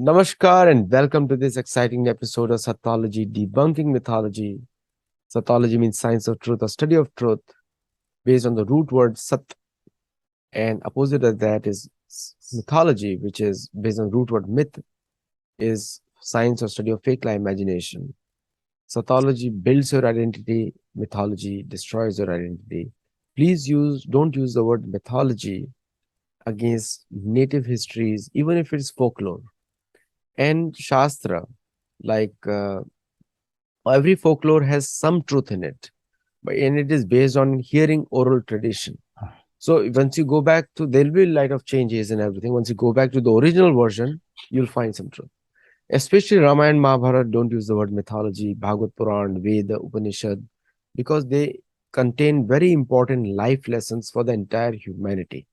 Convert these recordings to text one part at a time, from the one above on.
Namaskar and welcome to this exciting episode of Sattology, debunking mythology. Sattology means science of truth or study of truth based on the root word sat, and opposite of that is mythology, which is based on root word myth, is science or study of fake lie imagination. Sattology builds your identity, mythology destroys your identity. Please don't use the word mythology against native histories, even if it's folklore. And Shastra, like every folklore has some truth in it, and it is based on hearing oral tradition. So once you go back to, there'll be a lot of changes and everything. Once you go back to the original version, you'll find some truth. Especially Ramayana and Mahabharat don't use the word mythology, Bhagavad Puran, Veda, Upanishad, because they contain very important life lessons for the entire humanity.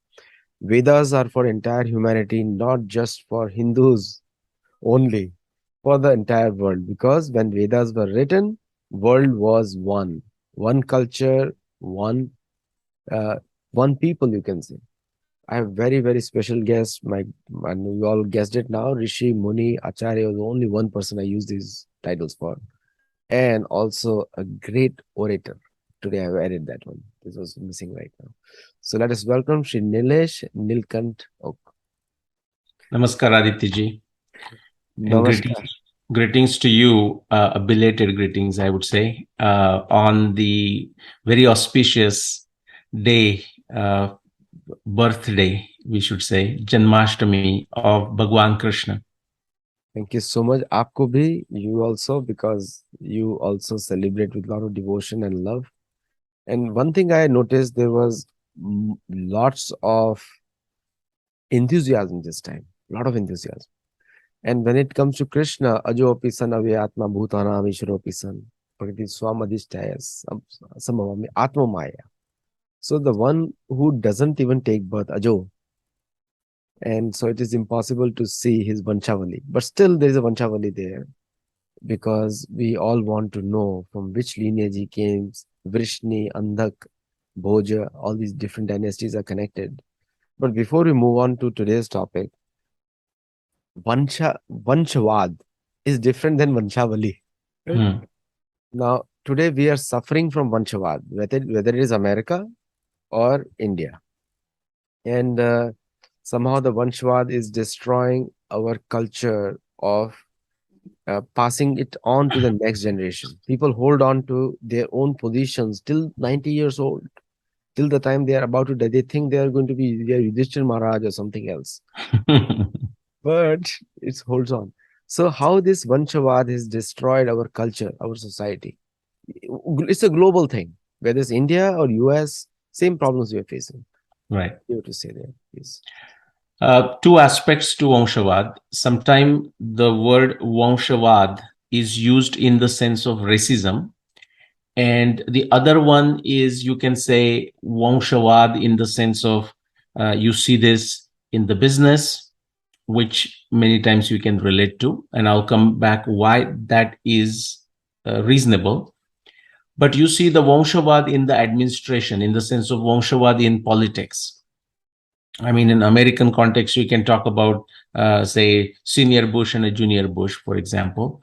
Vedas are for entire humanity, not just for Hindus only, for the entire world. Because when Vedas were written, world was one culture, uh, one people, you can say. I have very, very special guests. And you all guessed it now. Rishi, Muni, Acharya was only one person I use these titles for. And also a great orator. Today I've added that one. This was missing right now. So let us welcome Shri Nilesh Nilkant Oak. Namaskar, Aditya ji. And Namaskar. greetings to you, belated greetings, I would say, on the very auspicious day, birthday, we should say, Janmashtami of Bhagwan Krishna. Thank you so much. Aapko bhi, you also, because you also celebrate with a lot of devotion and love. And one thing I noticed, there was lots of enthusiasm this time, a lot of enthusiasm. And when it comes to Krishna, Ajopi san avyatma bhutanam ishropi san, prakriti swamadhishtaya samavami atma maya. So the one who doesn't even take birth, Ajo, and so it is impossible to see his Vanshavali. But still there is a Vanshavali there, because we all want to know from which lineage he came. Vrishni, Andhak, Bhoja, all these different dynasties are connected. But before we move on to today's topic, Vanshavad is different than Vanshavali. Right? Now, today we are suffering from Vanshavad, whether it is America or India. And somehow the Vanshavad is destroying our culture of passing it on to the next generation. People hold on to their own positions till 90 years old, till the time they are about to die. They think they are going to be their Yudhishthir Maharaj or something else, but it holds on. So how this Vanshavad has destroyed our culture, our society? It's a global thing, whether it's India or US, same problems we are facing. Right. You have to say that, please. Two aspects to Vanshavad. Sometimes the word Vanshavad is used in the sense of racism. And the other one is, you can say, Vanshavad in the sense of you see this in the business, which many times you can relate to. And I'll come back why that is reasonable. But you see the Vanshavad in the administration, in the sense of Vanshavad in politics. I mean, in American context, we can talk about, say, senior Bush and a junior Bush, for example.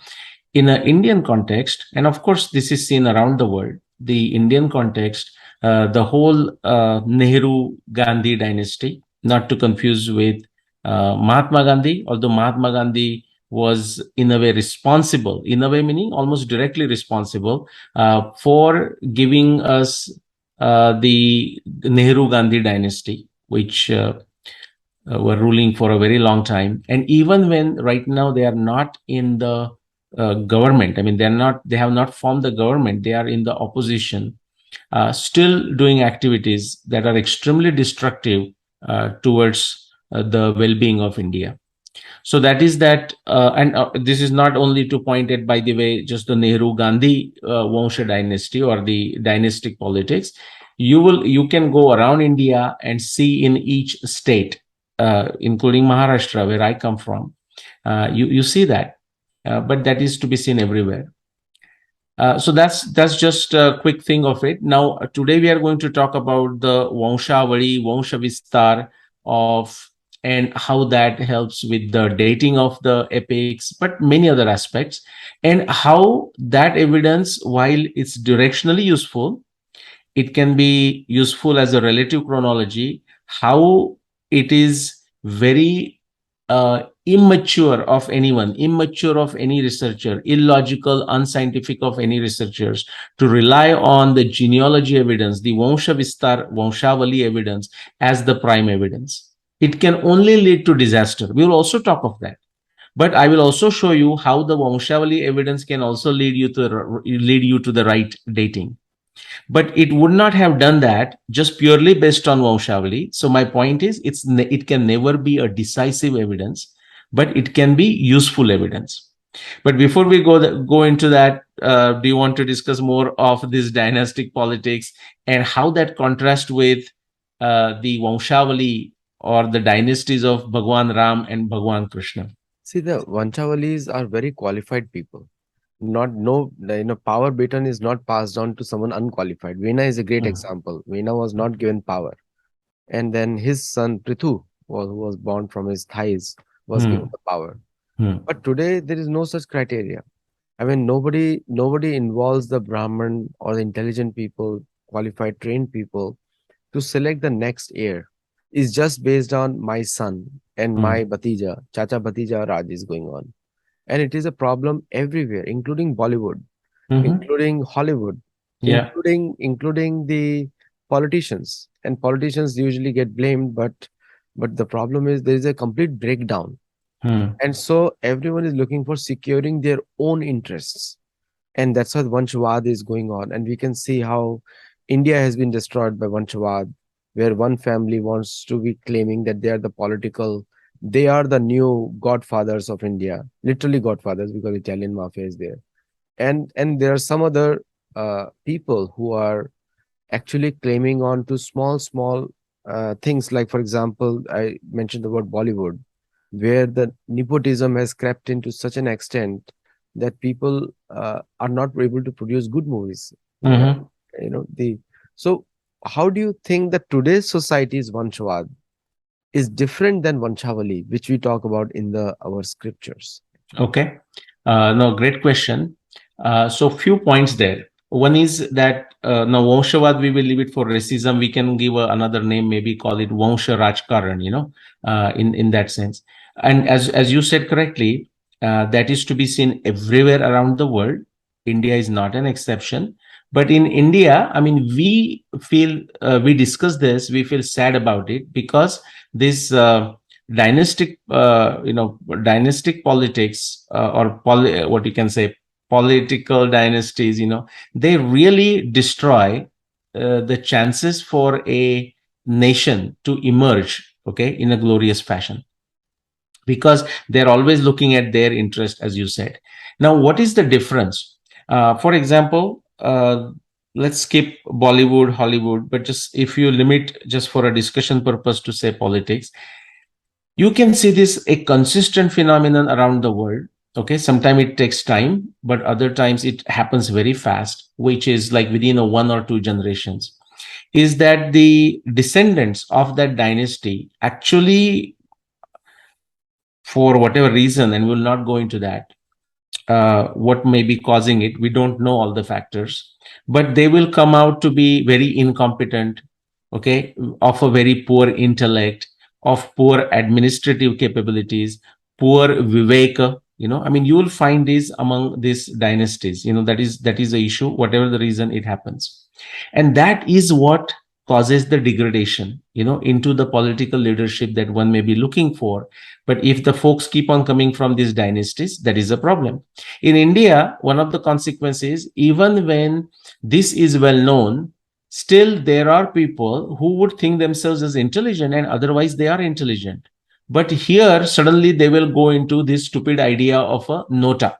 In an Indian context, and of course, this is seen around the world, the Indian context, the whole Nehru-Gandhi dynasty, not to confuse with Mahatma Gandhi, although Mahatma Gandhi was in a way responsible, in a way meaning almost directly responsible for giving us the Nehru-Gandhi dynasty, which were ruling for a very long time. And even when right now they are not in the government, I mean, they have not formed the government, they are in the opposition, still doing activities that are extremely destructive towards the well-being of India. So that is that, and this is not only to point at, by the way, just the Nehru-Gandhi Vansha dynasty or the dynastic politics. You can go around India and see in each state, including Maharashtra, where I come from, you see that, but that is to be seen everywhere. So that's just a quick thing of it. Now, today we are going to talk about the Vanshavali, Vansha Vistar of and how that helps with the dating of the epics, but many other aspects, and how that evidence, while it's directionally useful, it can be useful as a relative chronology, how it is very immature of anyone, immature of any researcher, illogical, unscientific of any researchers to rely on the genealogy evidence, the Vanshavali evidence as the prime evidence. It can only lead to disaster. We will also talk of that. But I will also show you how the Vanshavali evidence can also lead you to the right dating, but it would not have done that just purely based on Vanshavali. So my point is, it can never be a decisive evidence, but it can be useful evidence. But before we go into that, do you want to discuss more of this dynastic politics and how that contrasts with the Vanshavali or the dynasties of Bhagwan Ram and Bhagwan Krishna? See, the Vanchavalis are very qualified people. Not no, power baton is not passed on to someone unqualified. Vena is a great Hmm. example. Vena was not given power, and then his son Prithu, who was born from his thighs, was given Hmm. the power. Hmm. But today there is no such criteria. I mean, nobody involves the Brahmin or the intelligent people, qualified, trained people to select the next heir. Is just based on my son and Hmm. my Bhatija, Chacha Bhatija Raj is going on. And it is a problem everywhere, including Bollywood, Hmm. including Hollywood, Yeah. including the politicians. And politicians usually get blamed, but the problem is there is a complete breakdown. Hmm. And so everyone is looking for securing their own interests. And that's how Vanshavad is going on. And we can see how India has been destroyed by Vanshavad, where one family wants to be claiming that they are the new godfathers of India, literally godfathers, because Italian mafia is there. And there are some other people who are actually claiming on to small things, like for example, I mentioned the word Bollywood, where the nepotism has crept into such an extent that people are not able to produce good movies. Yeah, Hmm. the so how do you think that today's society's Vanshavad is different than Vanshavali, which we talk about in the our scriptures? Okay. No, great question. So few points there. One is that now Vanshavad, we will leave it for racism. We can give another name, maybe call it Vansha Rajkaran, in that sense. And as you said correctly, that is to be seen everywhere around the world. India is not an exception. But in India, I mean, we discuss this, we feel sad about it because this dynastic dynastic politics what you can say, political dynasties, they really destroy the chances for a nation to emerge, okay, in a glorious fashion, because they're always looking at their interest, as you said. Now, what is the difference? For example, let's skip Bollywood, Hollywood, but just if you limit just for a discussion purpose to say politics, you can see this a consistent phenomenon around the world. Okay, sometimes it takes time, but other times it happens very fast, which is like within a 1 or 2 generations, is that the descendants of that dynasty actually, for whatever reason, and we'll not go into that, what may be causing it, we don't know all the factors, but they will come out to be very incompetent, okay, of a very poor intellect, of poor administrative capabilities, poor viveka. I mean, you will find this among these dynasties. That is the issue, whatever the reason it happens, and that is what causes the degradation, into the political leadership that one may be looking for. But if the folks keep on coming from these dynasties, that is a problem. In India, one of the consequences, even when this is well known, still there are people who would think themselves as intelligent and otherwise they are intelligent. But here, suddenly they will go into this stupid idea of a nota,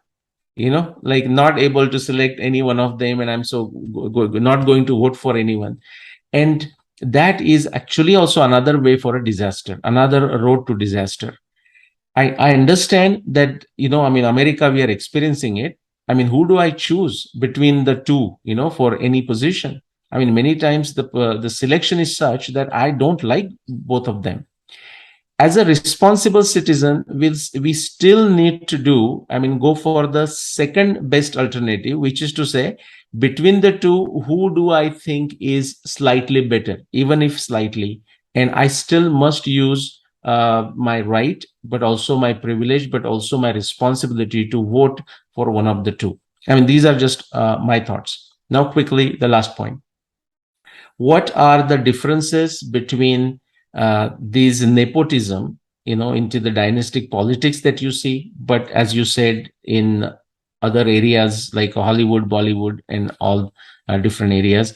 like not able to select any one of them, and I'm so not going to vote for anyone. And that is actually also another way for a disaster, another road to disaster. I understand that, I mean, America, we are experiencing it. I mean, who do I choose between the two, for any position? I mean, many times the selection is such that I don't like both of them. as a responsible citizen, we still need to do, I mean, go for the second best alternative, which is to say, between the two, who do I think is slightly better, even if slightly, and I still must use my right, but also my privilege, but also my responsibility to vote for one of the two. I mean, these are just my thoughts. Now, quickly, the last point. What are the differences between these nepotism, into the dynastic politics that you see, but as you said, in other areas like Hollywood, Bollywood, and all different areas.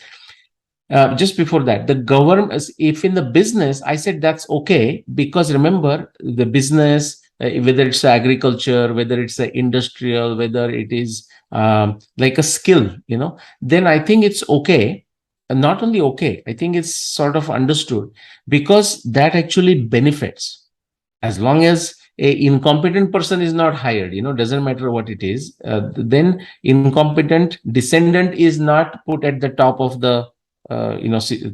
Just before that, the government, if in the business, I said that's okay, because remember, the business, whether it's agriculture, whether it's industrial, whether it is like a skill, then I think it's okay. And not only okay, I think it's sort of understood, because that actually benefits. As long as a incompetent person is not hired, doesn't matter what it is, then incompetent descendant is not put at the top of the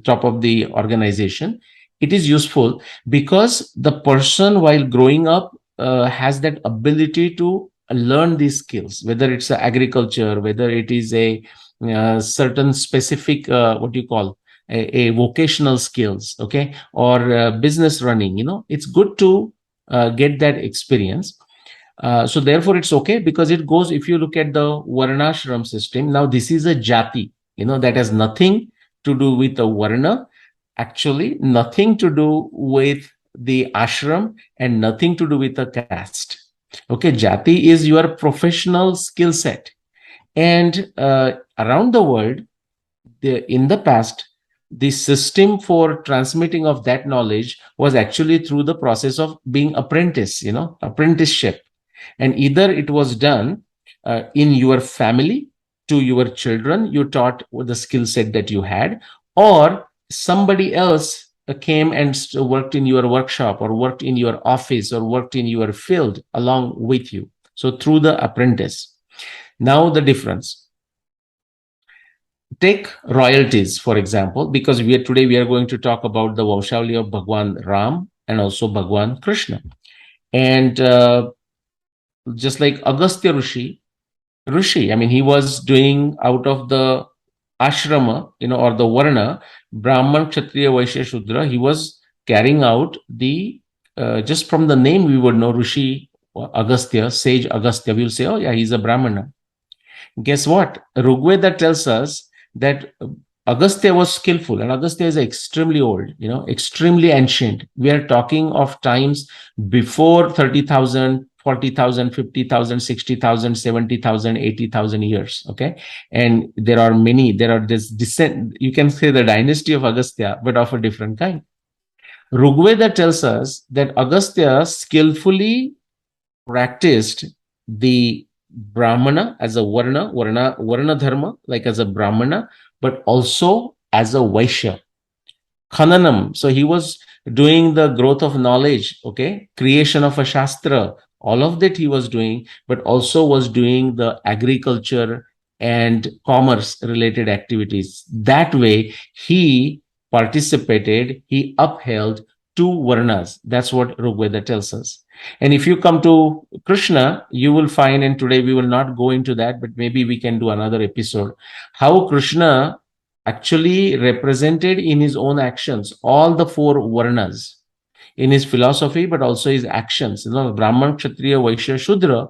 top of the organization. It is useful because the person, while growing up, has that ability to learn these skills, whether it's agriculture, whether it is a certain specific what you call a vocational skills, okay, or business running. It's good to get that experience. So therefore it's okay, because it goes, if you look at the varnashram system, now this is a jati, that has nothing to do with the varna, actually nothing to do with the ashram, and nothing to do with the caste. Okay, jati is your professional skill set. And around the world, in the past, the system for transmitting of that knowledge was actually through the process of being apprenticeship. And either it was done in your family, to your children, you taught the skill set that you had, or somebody else came and worked in your workshop, or worked in your office, or worked in your field along with you. So through the apprentice. Now the difference. Take royalties, for example, because today we are going to talk about the Vanshavali of Bhagwan Ram and also Bhagwan Krishna. And just like Agastya Rishi, I mean, he was doing out of the ashrama, or the varna, Brahman, Kshatriya, Vaishya, Shudra, he was carrying out the, just from the name we would know Rishi Agastya, sage Agastya, we'll say, oh yeah, he's a Brahmana. Guess what? Rigveda tells us that Agastya was skillful, and Agastya is extremely old, extremely ancient. We are talking of times before 30,000, 40,000, 50,000, 60,000, 70,000, 80,000 years. Okay. And there are this descent, you can say the dynasty of Agastya, but of a different kind. Rigveda tells us that Agastya skillfully practiced the Brahmana as a Varna dharma, like as a Brahmana, but also as a Vaishya. Khananam. So he was doing the growth of knowledge, okay, creation of a Shastra, all of that he was doing, but also was doing the agriculture and commerce related activities. That way, he participated, he upheld two Varnas. That's what Rigveda tells us. And if you come to Krishna, you will find, and today we will not go into that, but maybe we can do another episode, how Krishna actually represented in his own actions all the four Varnas in his philosophy, but also his actions, Brahman, Kshatriya, Vaishya, Shudra.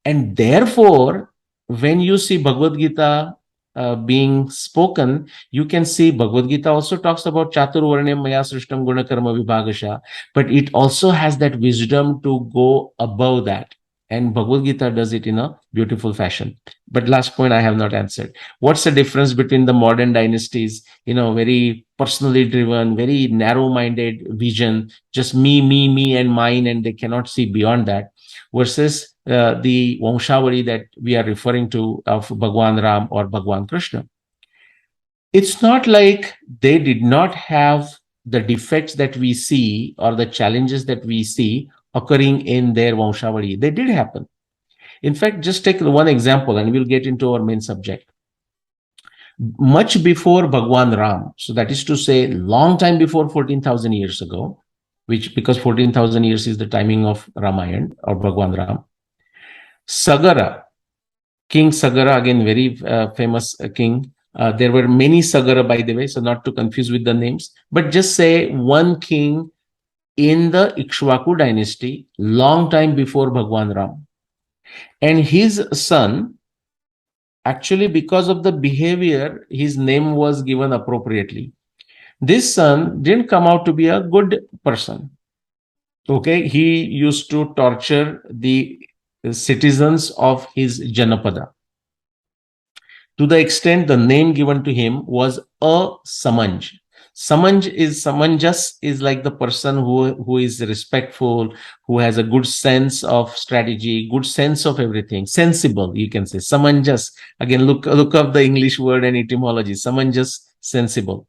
And therefore, when you see Bhagavad Gita being spoken, you can see Bhagavad Gita also talks about Chatur Varnam Maya Srishtam Guna Karma Vibhagasha, but it also has that wisdom to go above that. And Bhagavad Gita does it in a beautiful fashion. But last point I have not answered. What's the difference between the modern dynasties, very personally driven, very narrow-minded vision, just me, and mine, and they cannot see beyond that, versus the Vanshavali that we are referring to of Bhagwan Ram or Bhagwan Krishna? It's not like they did not have the defects that we see or the challenges that we see occurring in their Vanshavali. They did happen. In fact, just take one example and we'll get into our main subject. Much before Bhagwan Ram, so that is to say, long time before 14,000 years ago, which because 14,000 years is the timing of Ramayana or Bhagwan Ram. Sagara, King Sagara, again, very famous king. There were many Sagara, by the way, so not to confuse with the names, but just say one king in the Ikshvaku dynasty, long time before Bhagwan Ram. And his son, actually, because of the behavior, his name was given appropriately. This son didn't come out to be a good person. Okay, he used to torture the citizens of his Janapada. To the extent the name given to him was a Samanj. Samanjas is like the person who is respectful, who has a good sense of strategy, good sense of everything, sensible, you can say. Samanjas. Again, look up the English word and etymology. Samanjas, sensible.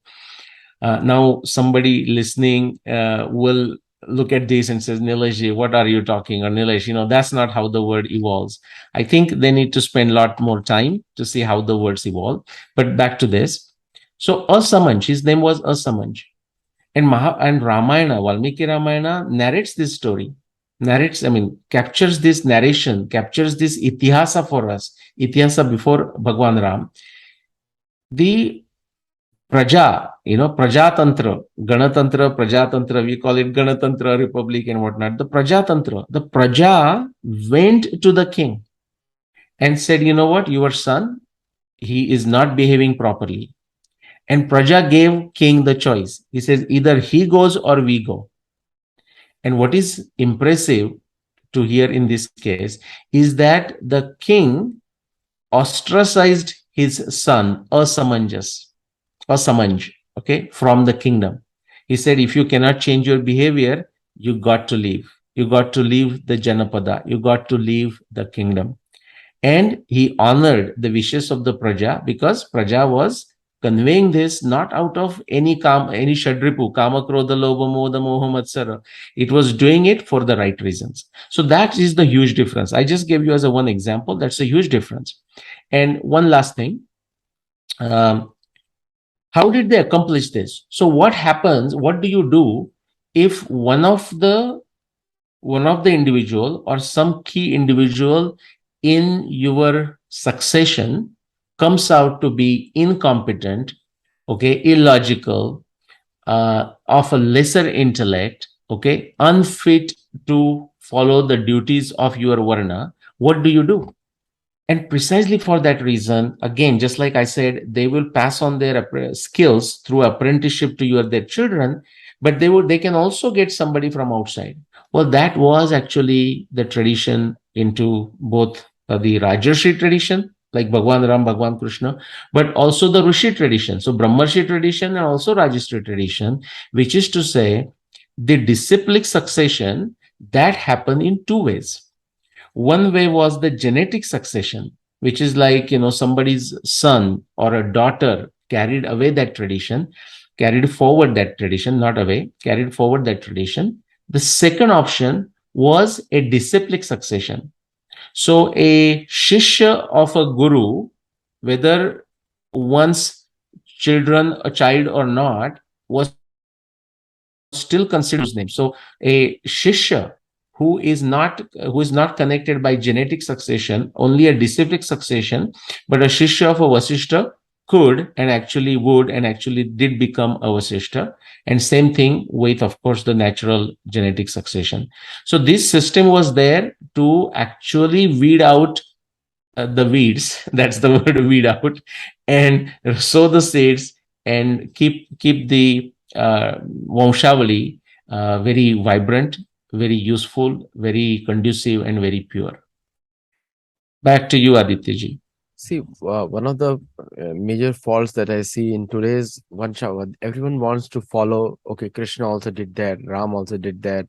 Now somebody listening will look at this and says, Nilesh, what are you talking? Or Nilesh, that's not how the word evolves. I think they need to spend a lot more time to see how the words evolve. But back to this. So Asamanj, his name was Asamanj. And Ramayana, Valmiki Ramayana narrates this story, captures this narration, captures this itihasa for us, itihasa before Bhagwan Ram. The Praja, Prajatantra, Ganatantra, Prajatantra, we call it Ganatantra, Republic and whatnot. The Prajatantra, the Praja went to the king and said, you know what, your son, he is not behaving properly. And Praja gave king the choice. He says, either he goes or we go. And what is impressive to hear in this case is that the king ostracized his son, Asamanj, okay, from the kingdom. He said, if you cannot change your behavior, you got to leave. You got to leave the Janapada. You got to leave the kingdom. And he honored the wishes of the Praja because Praja was conveying this not out of any shadripu, kama, krodha, lobha, moda, moha, matsara. It was doing it for the right reasons. So that is the huge difference. I just gave you as one example. That's a huge difference. And one last thing. How did they accomplish this? So what happens? What do you do if one of the individual or some key individual in your succession comes out to be incompetent, okay, illogical, of a lesser intellect, okay, unfit to follow the duties of your varna? What do you do? And precisely for that reason, again, just like I said, they will pass on their skills through apprenticeship to their children, but they can also get somebody from outside. Well, that was actually the tradition into both the Rajarshi tradition, like Bhagwan Ram, Bhagwan Krishna, but also the Rishi tradition. So Brahmarshi tradition and also Rajashri tradition, which is to say the disciplic succession that happened in two ways. One way was the genetic succession, which is like, somebody's son or a daughter carried away that tradition, carried forward that tradition, not away, carried forward that tradition. The second option was a disciplic succession. So a shishya of a guru, whether one's a child or not, was still considered guru's name. So a shishya who is not connected by genetic succession, only a disciplic succession, but a shishya of a Vasishta could and actually would and actually did become a Vasishta. And same thing with, of course, the natural genetic succession. So this system was there to actually weed out the weeds. That's the word, weed out, and sow the seeds and keep the Vanshavali very vibrant, very useful, very conducive, and very pure. Back to you, Aditya. See, one of the major faults that I see in today's Vanshava, everyone wants to follow. Okay, Krishna also did that, Ram also did that,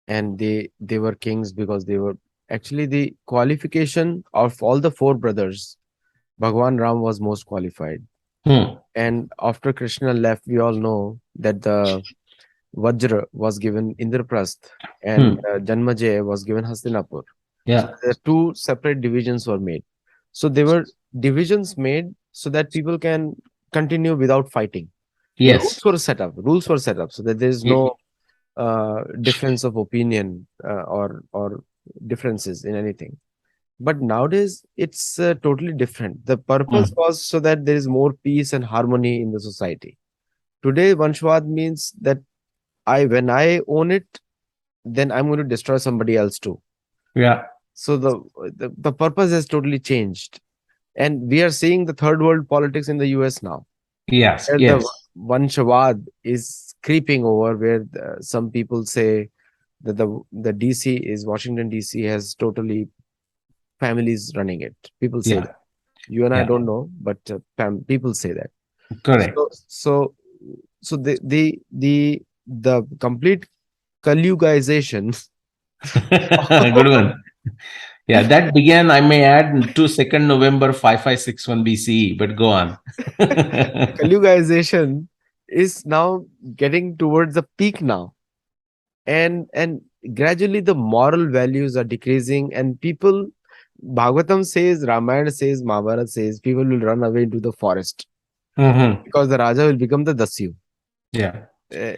and they were kings because they were actually the qualification of all the four brothers. Bhagwan Ram was most qualified, Hmm. and after Krishna left, we all know that the Vajra was given Indraprasth and Janmajaya was given Hastinapur. So Yeah. the two separate divisions were made. So there were divisions made so that people can continue without fighting. The rules Yes. were set up. Rules were set up so that there is Y- no difference of opinion or differences in anything. But nowadays, it's totally different. The purpose Mm. was so that there is more peace and harmony in the society. Today, Vanshwad means that when I own it, then I'm going to destroy somebody else too. Yeah. So the purpose has totally changed. And we are seeing the third world politics in the US now, Yes. where the Yes. Vanshavad is creeping over, where some people say that the DC is Washington DC has totally families running it. People say Yeah. that. You and I Yeah. don't know, but people say that. Correct. So the complete Kalyugization. Good one. Yeah, that began, I may add, to 2nd November 5561 BCE, but go on. Kalyugization is now getting towards the peak now, and gradually the moral values are decreasing, and people, Bhagavatam says, Ramayana says, Mahabharat says, people will run away into the forest Mhm. because the Raja will become the Dasyu. Yeah. Uh,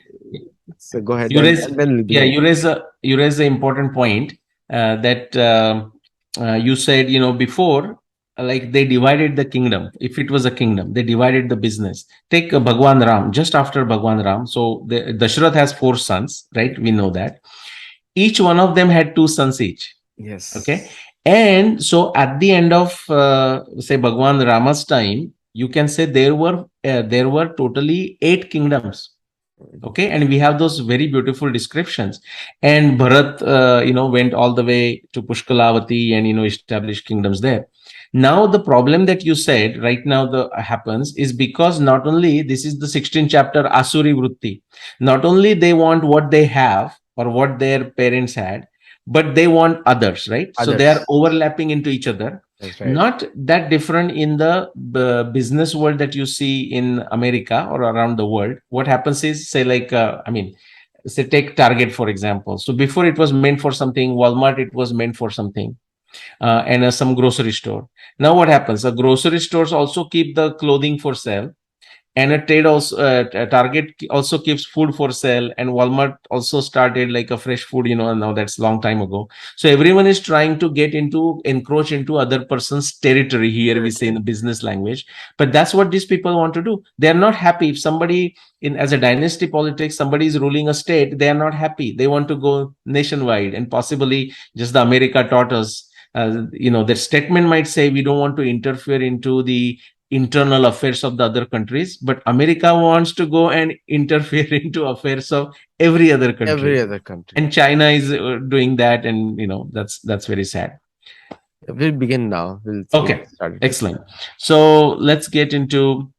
so go ahead, You raise, and then we'll yeah, begin. you raise the important point that you said, before, like they divided the kingdom. If it was a kingdom, they divided the business. Take Bhagwan Ram, just after Bhagwan Ram. So Dashrath has 4 sons, right? We know that. Each one of them had 2 sons each. Okay. Yes. And so at the end of, say, Bhagwan Rama's time, you can say there were totally 8 kingdoms. Okay, and we have those very beautiful descriptions. And Bharat went all the way to Pushkalavati and established kingdoms there. Now the problem that you said right now the happens is because not only this is the 16th chapter Asuri Vritti, not only they want what they have or what their parents had, but they want others, right? So they are Others. overlapping into each other. That's right. Not that different in the business world that you see in America or around the world. What happens is, say, like, say, take Target, for example. So before it was meant for something, Walmart, it was meant for something, and some grocery store. Now what happens? The grocery stores also keep the clothing for sale, and a trade also Target also keeps food for sale, and Walmart also started like a fresh food, now that's long time ago. So everyone is trying to encroach into other person's territory, here we say in the Territory. business language. But that's what these people want to do. They're not happy if somebody, in as a dynasty politics, somebody is ruling a state, they are not happy, they want to go nationwide, and possibly just the America taught us, their statement might say we don't want to interfere into the internal affairs of the other countries, but America wants to go and interfere into affairs of every other Every country. other country. And China is doing that, and that's very sad. We'll begin now. We'll Okay, start it. excellent. So let's get into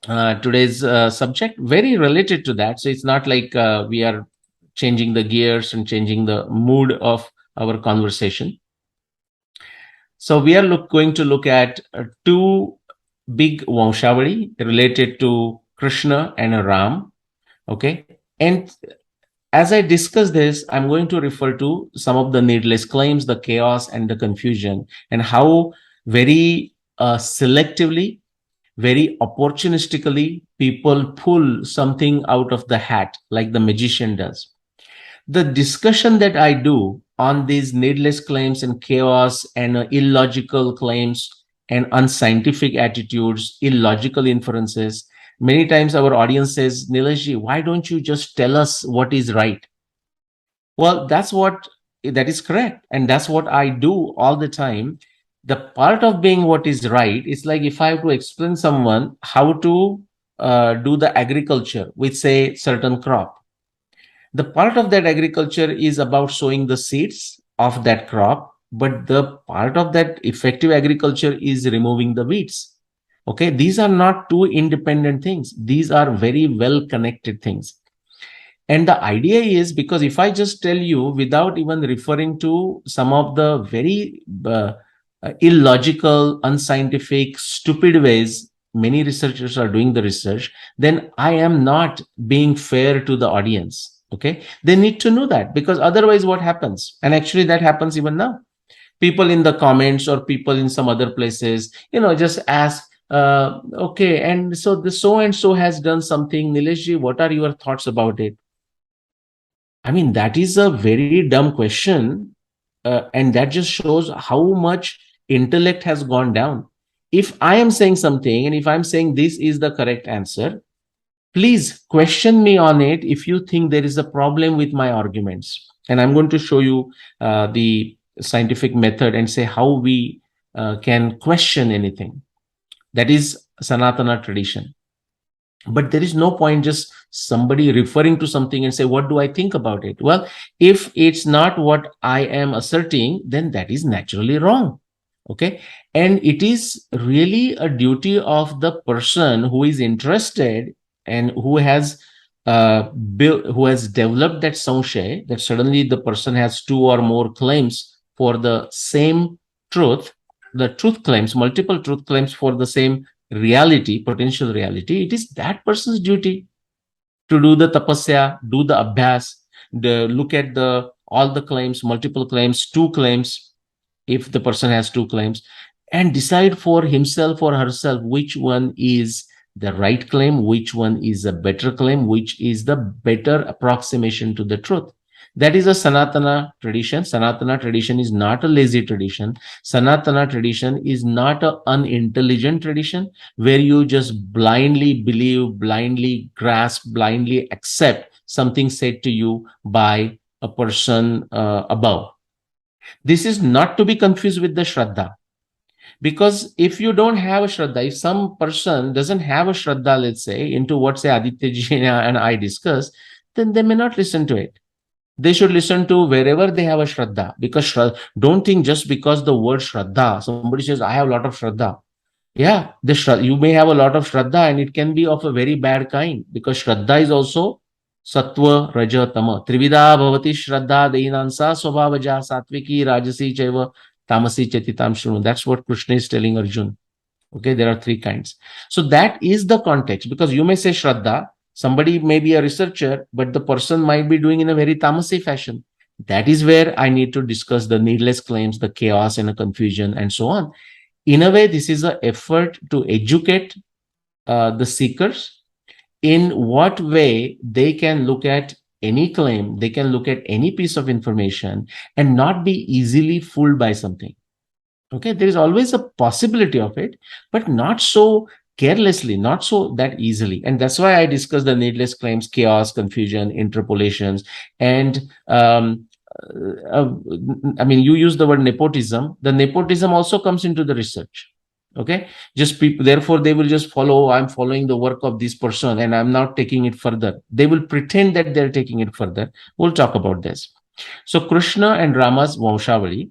today's subject, very related to that. So it's not like we are changing the gears and changing the mood of our conversation. So we are going to look at two big Vanshavali related to Krishna and Ram. Okay. And as I discuss this, I'm going to refer to some of the needless claims, the chaos and the confusion, and how very selectively, very opportunistically, people pull something out of the hat like the magician does. The discussion that I do on these needless claims and chaos and illogical claims and unscientific attitudes, illogical inferences, many times our audience says, Nilesh, why don't you just tell us what is right? Well, that is correct. And that's what I do all the time. The part of being what is right is like if I have to explain someone how to do the agriculture with, say, certain crop, the part of that agriculture is about sowing the seeds of that crop, but the part of that effective agriculture is removing the weeds. Okay, these are not two independent things, these are very well connected things. And the idea is, because if I just tell you without even referring to some of the very illogical, unscientific, stupid ways many researchers are doing the research, then I am not being fair to the audience. Okay, they need to know that, because otherwise what happens, and actually that happens even now, people in the comments or people in some other places, just ask, okay, and so the so and so has done something, Nileshji, what are your thoughts about it? I mean, that is a very dumb question. And that just shows how much intellect has gone down. If I am saying something and if I'm saying this is the correct answer, please question me on it if you think there is a problem with my arguments. And I'm going to show you the scientific method and say how we can question anything. That is Sanatana tradition. But there is no point just somebody referring to something and say, what do I think about it? Well, if it's not what I am asserting, then that is naturally wrong. Okay. And it is really a duty of the person who is interested and who has who has developed that samshay, that suddenly the person has two or more claims for the same truth, the truth claims, multiple truth claims for the same reality, potential reality. It is that person's duty to do the tapasya, do the abhyas, look at the all the claims, multiple claims, two claims, if the person has two claims, and decide for himself or herself which one is the right claim, which one is a better claim, which is the better approximation to the truth. That is a Sanatana tradition. Sanatana tradition is not a lazy tradition. Sanatana tradition is not an unintelligent tradition where you just blindly believe, blindly grasp, blindly accept something said to you by a person above. This is not to be confused with the Shraddha. Because if you don't have a Shraddha, if some person doesn't have a Shraddha, let's say, into what say Aditya ji and I discuss, then they may not listen to it. They should listen to wherever they have a Shraddha. Because don't think just because the word Shraddha, somebody says, I have a lot of Shraddha. Yeah, you may have a lot of Shraddha and it can be of a very bad kind, because Shraddha is also Sattva, Raja, Tama. Trivida bhavati Shraddha Dainansa Swabhavaja Satviki Rajasi Chaiva Tamasi Chetitam Shunu. That's what Krishna is telling Arjun. Okay, there are three kinds. So that is the context, because you may say Shraddha, somebody may be a researcher, but the person might be doing in a very tamasi fashion. That is where I need to discuss the needless claims, the chaos and the confusion and so on. In a way, this is an effort to educate the seekers in what way they can look at any claim, they can look at any piece of information and not be easily fooled by something. Okay, there is always a possibility of it, but not so carelessly, not so that easily. And that's why I discuss the needless claims, chaos, confusion, interpolations, and I mean, you use the word nepotism. The nepotism also comes into the research. Okay, just people, therefore they will just follow, I'm following the work of this person and I'm not taking it further. They will pretend that they're taking it further. We'll talk about this. So Krishna and Rama's Vanshavali,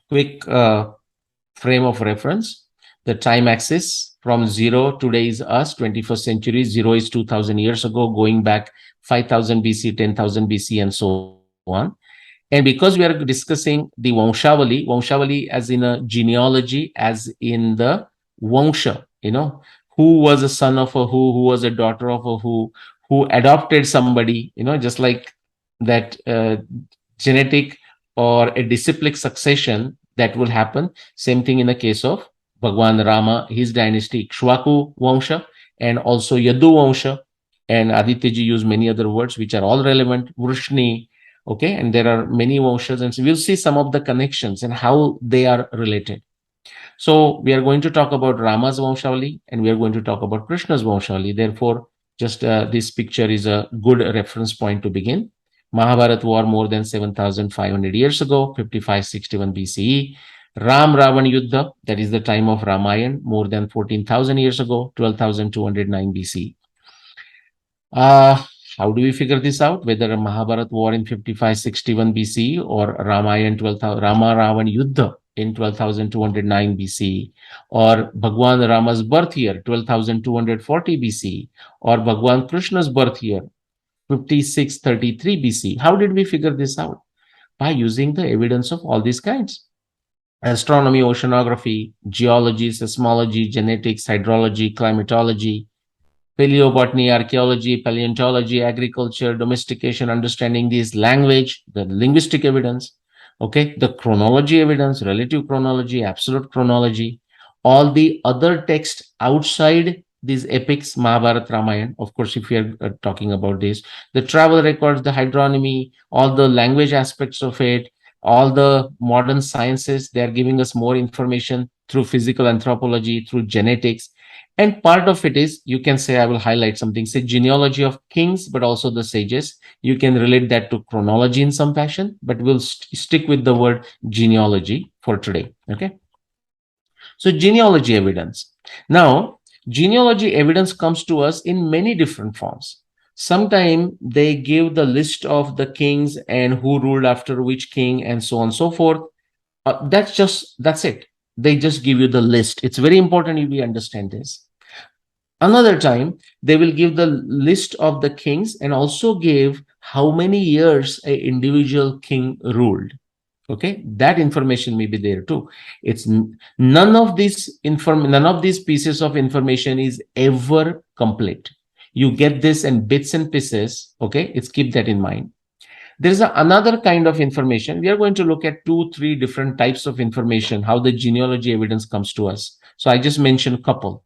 quick frame of reference. The time axis from zero, today is us, 21st century. Zero is 2000 years ago, going back 5000 BC, 10,000 BC, and so on. And because we are discussing the Vanshavali as in a genealogy, as in the Vansha, who was a son of a who was a daughter of a who adopted somebody, just like that genetic or a disciplic succession that will happen. Same thing in the case of Bhagwan Rama, his dynasty, Ikshvaku Vansha, and also Yadu Vansha. And Adityaji used many other words which are all relevant, Vrishni, okay, and there are many Vanshas, and so we'll see some of the connections and how they are related. So we are going to talk about Rama's Vanshavali and we are going to talk about Krishna's Vanshavali. Therefore, just this picture is a good reference point to begin. Mahabharat war more than 7,500 years ago, 5561 BCE. Ram Ravan Yuddha, that is the time of Ramayan, more than 14,000 years ago, 12,209 BC. How do we figure this out? Whether a Mahabharat war in 5561 BC or Ramayan Rama Ravan Yuddha in 12,209 BC, or Bhagwan Rama's birth year, 12,240 BC, or Bhagwan Krishna's birth year, 5633 BC. How did we figure this out? By using the evidence of all these kinds. Astronomy, oceanography, geology, seismology, genetics, hydrology, climatology, paleobotany, archaeology, paleontology, agriculture, domestication, understanding these language, the linguistic evidence, okay, the chronology evidence, relative chronology, absolute chronology, all the other text outside these epics, Mahabharat, Ramayana, of course, if we are talking about this, the travel records, the hydronymy, all the language aspects of it, all the modern sciences, they are giving us more information through physical anthropology, through genetics. And part of it is, you can say, I will highlight something, say genealogy of kings, but also the sages. You can relate that to chronology in some fashion, but we'll stick with the word genealogy for today. Okay. So genealogy evidence. Now, genealogy evidence comes to us in many different forms. Sometimes they give the list of the kings and who ruled after which king and so on and so forth. That's it. They just give you the list. It's very important we understand this. Another time, they will give the list of the kings and also give how many years a individual king ruled. Okay, that information may be there too. It's none of these pieces of information is ever complete. You get this in bits and pieces. Okay, it's keep that in mind. There is another kind of information. We are going to look at 2-3 different types of information, how the genealogy evidence comes to us. So I just mentioned a couple.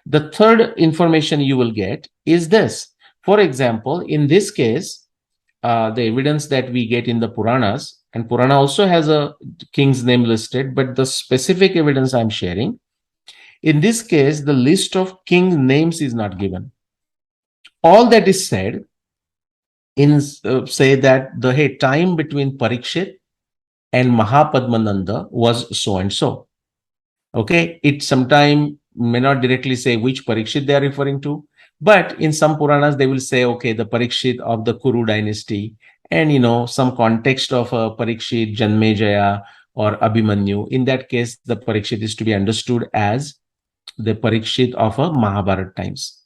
The third information you will get is this. For example, in this case, the evidence that we get in the Puranas, and Purana also has a king's name listed, but the specific evidence I'm sharing, in this case, the list of king's names is not given. All that is said in say that the time between Parikshit and Mahapadmananda was so and so. Okay, it sometime may not directly say which Parikshit they are referring to, but in some Puranas they will say, okay, the Parikshit of the Kuru dynasty, and some context of a Parikshit, Janmejaya, or Abhimanyu. In that case, the Parikshit is to be understood as the Parikshit of a Mahabharat times.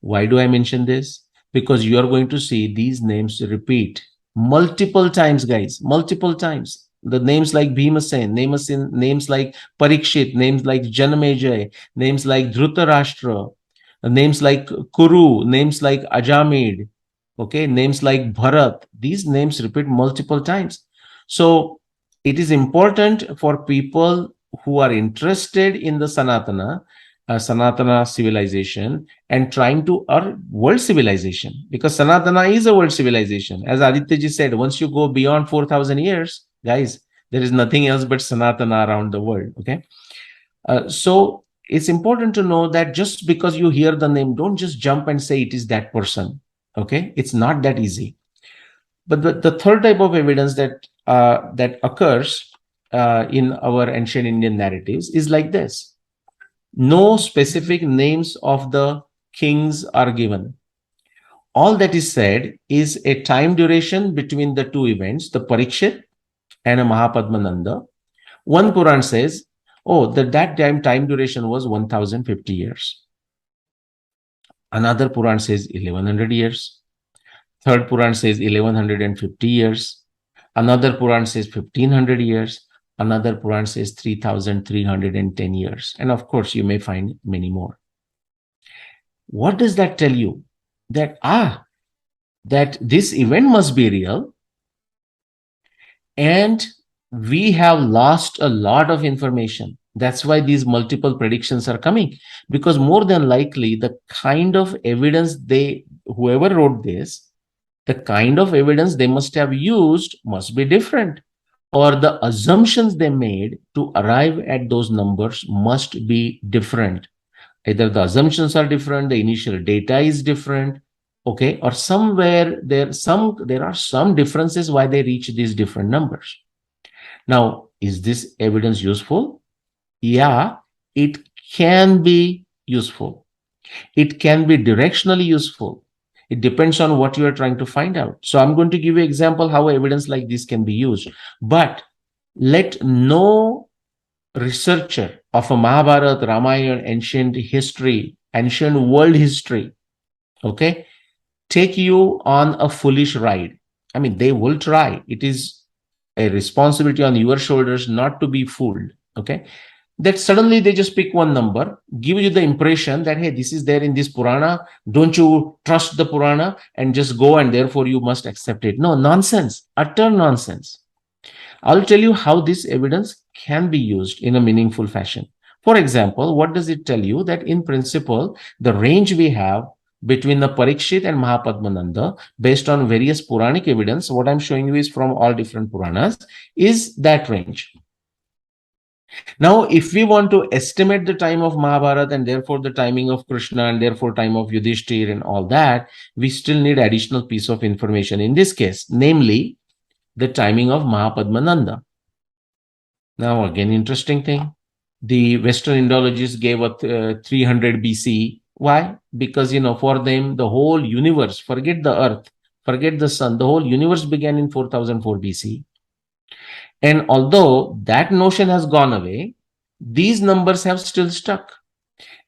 Why do I mention this? Because you are going to see these names repeat multiple times, guys, multiple times. The names like Bhimasen, names like Parikshit, names like Janmejaya, names like Dhritarashtra, names like Kuru, names like Ajamid, okay, names like Bharat. These names repeat multiple times. So it is important for people who are interested in the Sanatana civilization and trying to earn world civilization, because Sanatana is a world civilization. As Aditya said, once you go beyond 4,000 years, guys, there is nothing else but Sanatana around the world. Okay. So it's important to know that just because you hear the name, don't just jump and say it is that person. Okay. It's not that easy. But the third type of evidence that occurs in our ancient Indian narratives is like this. No specific names of the kings are given. All that is said is a time duration between the two events, the Parikshit and a Mahapadmananda. One Puran says, oh, that time duration was 1050 years. Another Puran says 1100 years. Third Puran says 1150 years. Another Puran says 1500 years. Another Puran says 3,310 years. And of course, you may find many more. What does that tell you? That this event must be real. And we have lost a lot of information. That's why these multiple predictions are coming, because more than likely the kind of evidence whoever wrote this, the kind of evidence they must have used must be different, or the assumptions they made to arrive at those numbers must be different. Either the assumptions are different, the initial data is different, okay, or somewhere there are some differences why they reach these different numbers. Now, is this evidence useful? Yeah, it can be useful. It can be directionally useful. It depends on what you are trying to find out. So I'm going to give you an example how evidence like this can be used. But let no researcher of a Mahabharat, Ramayana, ancient history, ancient world history, okay, take you on a foolish ride. I mean, they will try. It is a responsibility on your shoulders not to be fooled, okay? That suddenly they just pick one number, give you the impression that, hey, this is there in this Purana. Don't you trust the Purana and just go and therefore you must accept it. No, nonsense, utter nonsense. I'll tell you how this evidence can be used in a meaningful fashion. For example, what does it tell you? That in principle, the range we have between the Parikshit and Mahapadmananda, based on various Puranic evidence, what I'm showing you is from all different Puranas, is that range. Now, if we want to estimate the time of Mahabharat and therefore the timing of Krishna and therefore time of Yudhishthir and all that, we still need additional piece of information in this case, namely the timing of Mahapadmananda. Now, again, interesting thing. The Western Indologists gave a 300 BC. Why? Because, for them, the whole universe, forget the earth, forget the sun, the whole universe began in 4004 BC. And although that notion has gone away, these numbers have still stuck.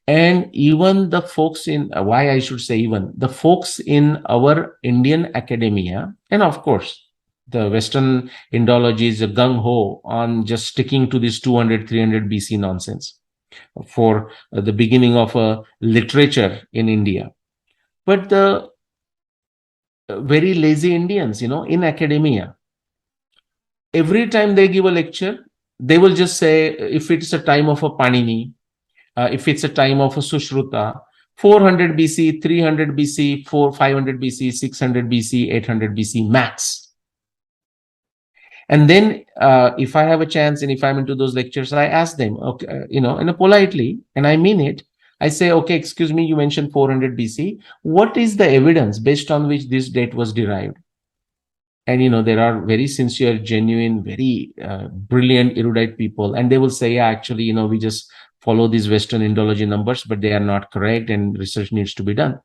And even the folks why I should say even, the folks in our Indian academia, and of course, the Western Indology is a gung-ho on just sticking to this 200, 300 BC nonsense for the beginning of a literature in India. But the very lazy Indians, in academia, every time they give a lecture, they will just say, if it's a time of a Panini, if it's a time of a Sushruta, 400 BC, 300 BC, 500 BC, 600 BC, 800 BC max. And then if I have a chance and if I'm into those lectures, I ask them, okay, and politely, and I mean it, I say, okay, excuse me, you mentioned 400 BC. What is the evidence based on which this date was derived? And, there are very sincere, genuine, very brilliant, erudite people. And they will say, yeah, actually, we just follow these Western Indology numbers, but they are not correct and research needs to be done.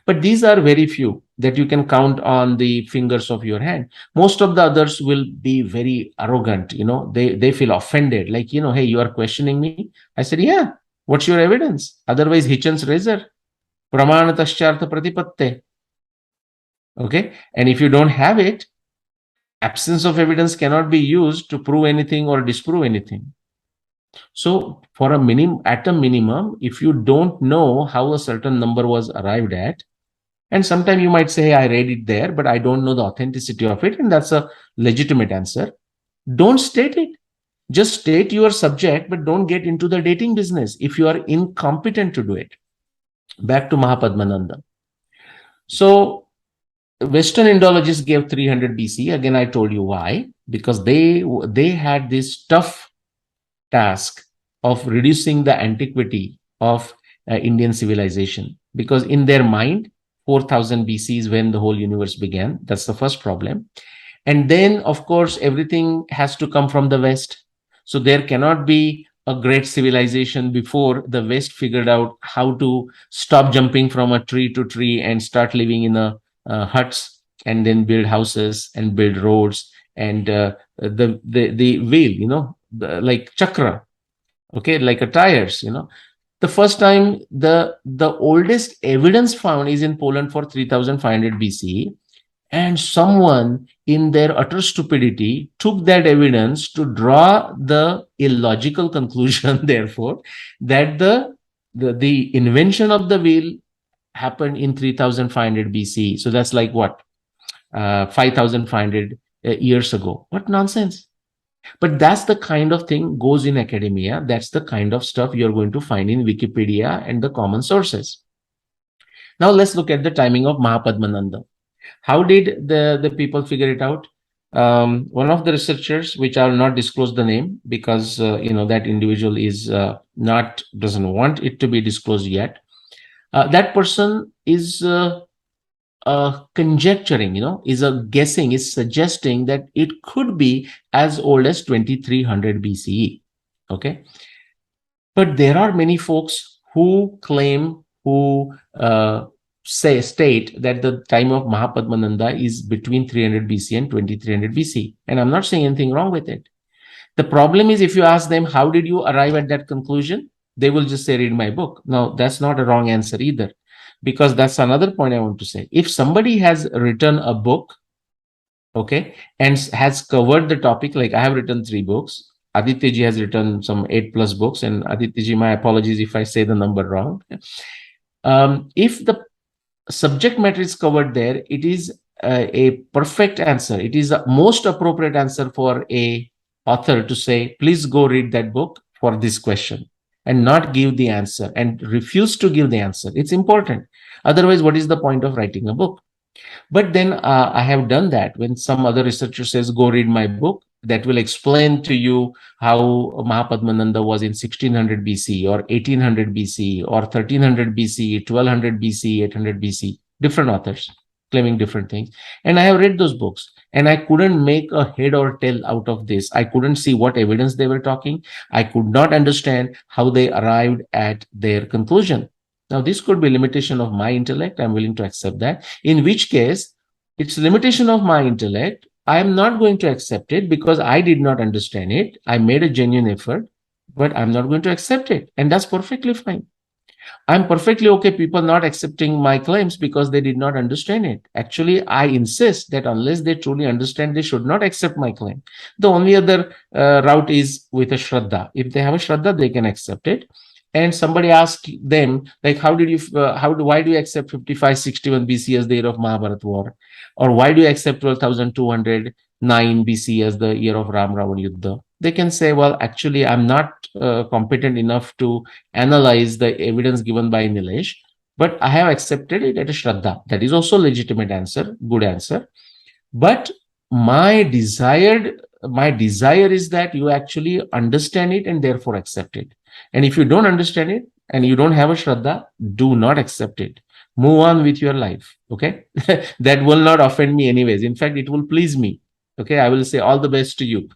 But these are very few that you can count on the fingers of your hand. Most of the others will be very arrogant. They feel offended. Like, hey, you are questioning me. I said, yeah, what's your evidence? Otherwise, Hitchens razor. Pramanatashyartha pratipatte. Okay. And if you don't have it, absence of evidence cannot be used to prove anything or disprove anything. So at a minimum, if you don't know how a certain number was arrived at, and sometimes you might say, hey, I read it there, but I don't know the authenticity of it, and that's a legitimate answer. Don't state it. Just state your subject, but don't get into the dating business if you are incompetent to do it. Back to Mahapadmananda. So Western Indologists gave 300 BC. Again, I told you why. Because they had this tough task of reducing the antiquity of Indian civilization. Because in their mind, 4000 BC is when the whole universe began. That's the first problem. And then, of course, everything has to come from the West. So there cannot be a great civilization before the West figured out how to stop jumping from a tree to tree and start living in huts and then build houses and build roads and the wheel, like chakra, okay, like a tires, The first time the oldest evidence found is in Poland for 3500 BC. And someone in their utter stupidity took that evidence to draw the illogical conclusion, therefore, that the invention of the wheel happened in 3500 BC. So that's like what? 5500 years ago. What nonsense. But that's the kind of thing goes in academia. That's the kind of stuff you're going to find in Wikipedia and the common sources. Now let's look at the timing of Mahapadmananda. How did the people figure it out? One of the researchers, which I will not disclose the name because that individual is doesn't want it to be disclosed yet. That person is conjecturing, is guessing, is suggesting that it could be as old as 2300 BCE. Okay, but there are many folks who claim, who state that the time of Mahapadmananda is between 300 BC and 2300 BC. And I'm not saying anything wrong with it. The problem is, if you ask them, how did you arrive at that conclusion? They will just say, read my book. Now, that's not a wrong answer either, because that's another point I want to say. If somebody has written a book, okay, and has covered the topic, like I have written 3 books, Aditya ji has written some 8+ books, and Aditya ji, my apologies if I say the number wrong. If the subject matter is covered there, it is a perfect answer. It is the most appropriate answer for a author to say, please go read that book for this question. and not give the answer and refuse to give the answer. It's important. Otherwise, what is the point of writing a book? But then I have done that when some other researcher says, go read my book that will explain to you how Mahapadmananda was in 1600 BC or 1800 BC or 1300 BC, 1200 BC, 800 BC, different authors claiming different things. And I have read those books and I couldn't make a head or tail out of this. I couldn't see what evidence they were talking. I could not understand how they arrived at their conclusion. Now, this could be limitation of my intellect. I'm willing to accept that. In which case, it's limitation of my intellect. I am not going to accept it because I did not understand it. I made a genuine effort, but I'm not going to accept it. And that's perfectly fine. I'm perfectly okay people not accepting my claims because they did not understand it. Actually, I insist that unless they truly understand, they should not accept my claim. The only other route is with a Shraddha. If they have a Shraddha, they can accept it. And somebody asked them, like, why do you accept 5561 BC as the year of Mahabharat war? Or why do you accept 12,209 BC as the year of Ram Ravan Yuddha? They can say, well, actually, I'm not competent enough to analyze the evidence given by Nilesh, but I have accepted it at a Shraddha. That is also a legitimate answer, good answer. But my desire is that you actually understand it and therefore accept it. And if you don't understand it and you don't have a Shraddha, do not accept it. Move on with your life. Okay. That will not offend me anyways. In fact, it will please me. Okay. I will say all the best to you.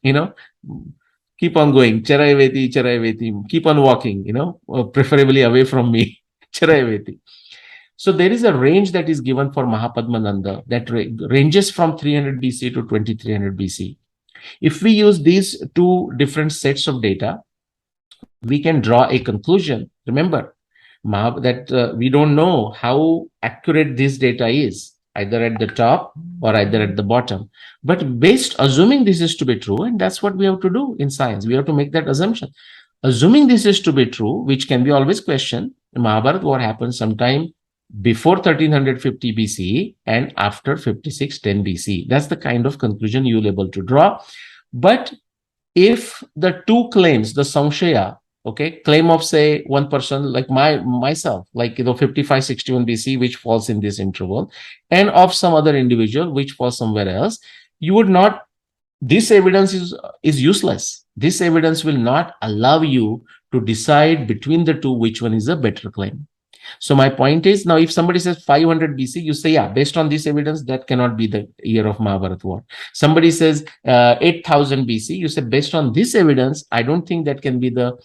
Keep on going. Charayaveti, Charayaveti. Keep on walking, preferably away from me. Charayaveti. So there is a range that is given for Mahapadmananda that ranges from 300 BC to 2300 BC. If we use these two different sets of data, we can draw a conclusion. Remember that we don't know how accurate this data is, either at the top or either at the bottom. But assuming this is to be true, and that's what we have to do in science, we have to make that assumption. Assuming this is to be true, which can be always questioned, Mahabharat war happened sometime before 1350 BCE and after 5610 BCE. That's the kind of conclusion you'll be able to draw. But if the two claims, the Samshaya, claim of say one person like myself, like 5561 BC, which falls in this interval, and of some other individual which falls somewhere else, you would not, this evidence is useless. This evidence will not allow you to decide between the two which one is a better claim. So my point is, now if somebody says 500 BC, you say, yeah, based on this evidence, that cannot be the year of Mahabharat war. Somebody says 8000 BC, you say, based on this evidence, I don't think that can be the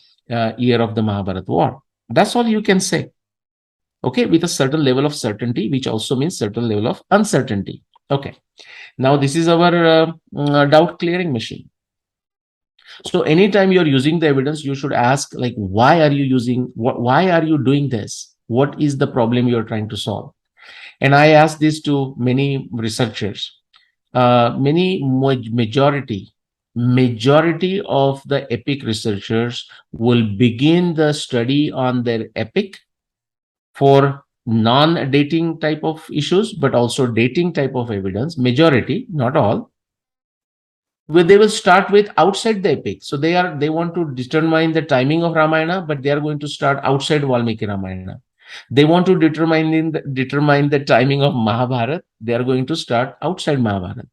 year of the Mahabharat war. That's all you can say. Okay, with a certain level of certainty, which also means certain level of uncertainty. Okay, now this is our doubt clearing machine. So anytime you're using the evidence, you should ask, like, why are you doing this? What is the problem you're trying to solve? And I ask this to many researchers. Majority of the epic researchers will begin the study on their epic for non-dating type of issues, but also dating type of evidence. Majority, not all. Where they will start with outside the epic. So they want to determine the timing of Ramayana, but they are going to start outside Valmiki Ramayana. They want to determine the timing of Mahabharat. They are going to start outside Mahabharat.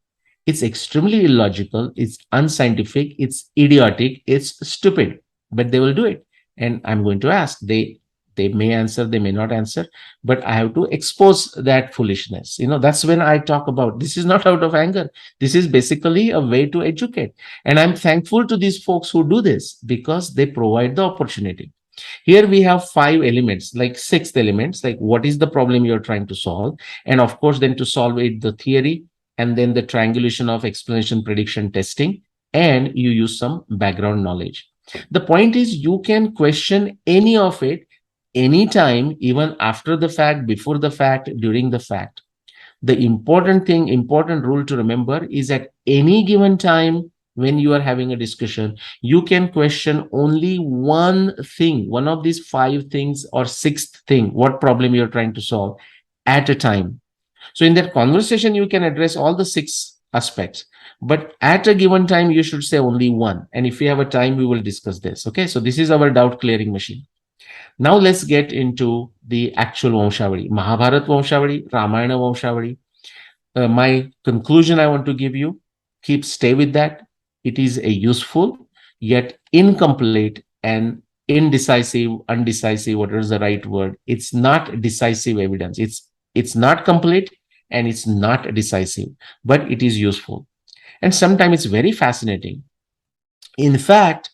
It's extremely illogical. It's unscientific. It's idiotic. It's stupid. But they will do it. And I'm going to ask. They may answer, they may not answer, but I have to expose that foolishness. That's when I talk about, this is not out of anger. This is basically a way to educate. And I'm thankful to these folks who do this because they provide the opportunity. Here we have 5 elements, like 6 elements, like what is the problem you're trying to solve? And of course, then to solve it, the theory, and then the triangulation of explanation, prediction, testing, and you use some background knowledge. The point is you can question any of it anytime, even after the fact, before the fact, during the fact. The important rule to remember is at any given time when you are having a discussion, you can question only one thing, one of these 5 things or 6th thing, what problem you're trying to solve at a time. So in that conversation, you can address all the 6 aspects, but at a given time you should say only one, and if we have a time we will discuss this. Okay, so this is our doubt clearing machine. Now let's get into the actual Vanshavali, Mahabharat Vanshavali, Ramayana Vanshavali. My conclusion I want to give you, stay with that. It is a useful yet incomplete and indecisive, undecisive, whatever is the right word. It's not decisive evidence. It's not complete and it's not decisive, but it is useful. And sometimes it's very fascinating. In fact,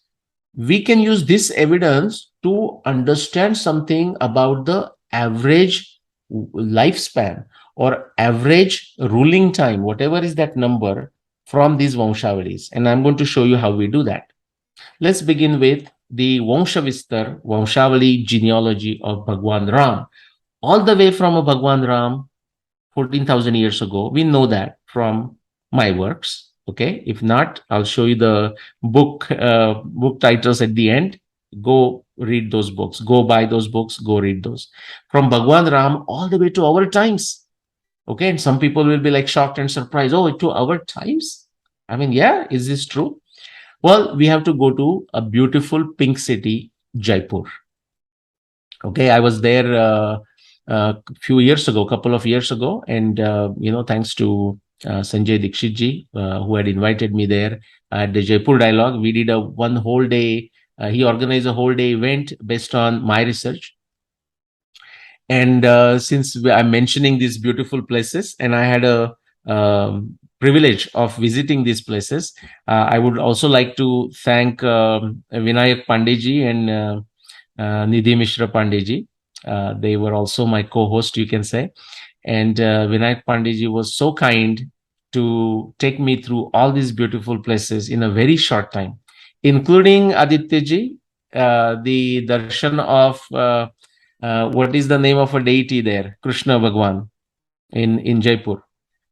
we can use this evidence to understand something about the average lifespan or average ruling time, whatever is that number, from these Vanshavalis. And I'm going to show you how we do that. Let's begin with the Vanshavistar, Vanshavali genealogy of Bhagwan Ram. All the way from a Bhagwan Ram, 14,000 years ago. We know that from my works. Okay, if not, I'll show you the book titles at the end. Go read those books. Go buy those books. Go read those. From Bhagwan Ram all the way to our times. Okay, and some people will be like shocked and surprised. Oh, to our times? I mean, yeah, is this true? Well, we have to go to a beautiful pink city, Jaipur. Okay, I was there a few years ago, couple of years ago, and thanks to Sanjay Dikshit ji, who had invited me there at the Jaipur Dialogue. We did a one whole day. He organized a whole day event based on my research. And since I'm mentioning these beautiful places, and I had a privilege of visiting these places, I would also like to thank Vinayak Pandeyji and Nidhi Mishra Pandeyji. They were also my co-host, you can say. And Vinayak Pandeyji was so kind to take me through all these beautiful places in a very short time, including Adityaji, the darshan of what is the name of a deity there? Krishna Bhagwan in Jaipur.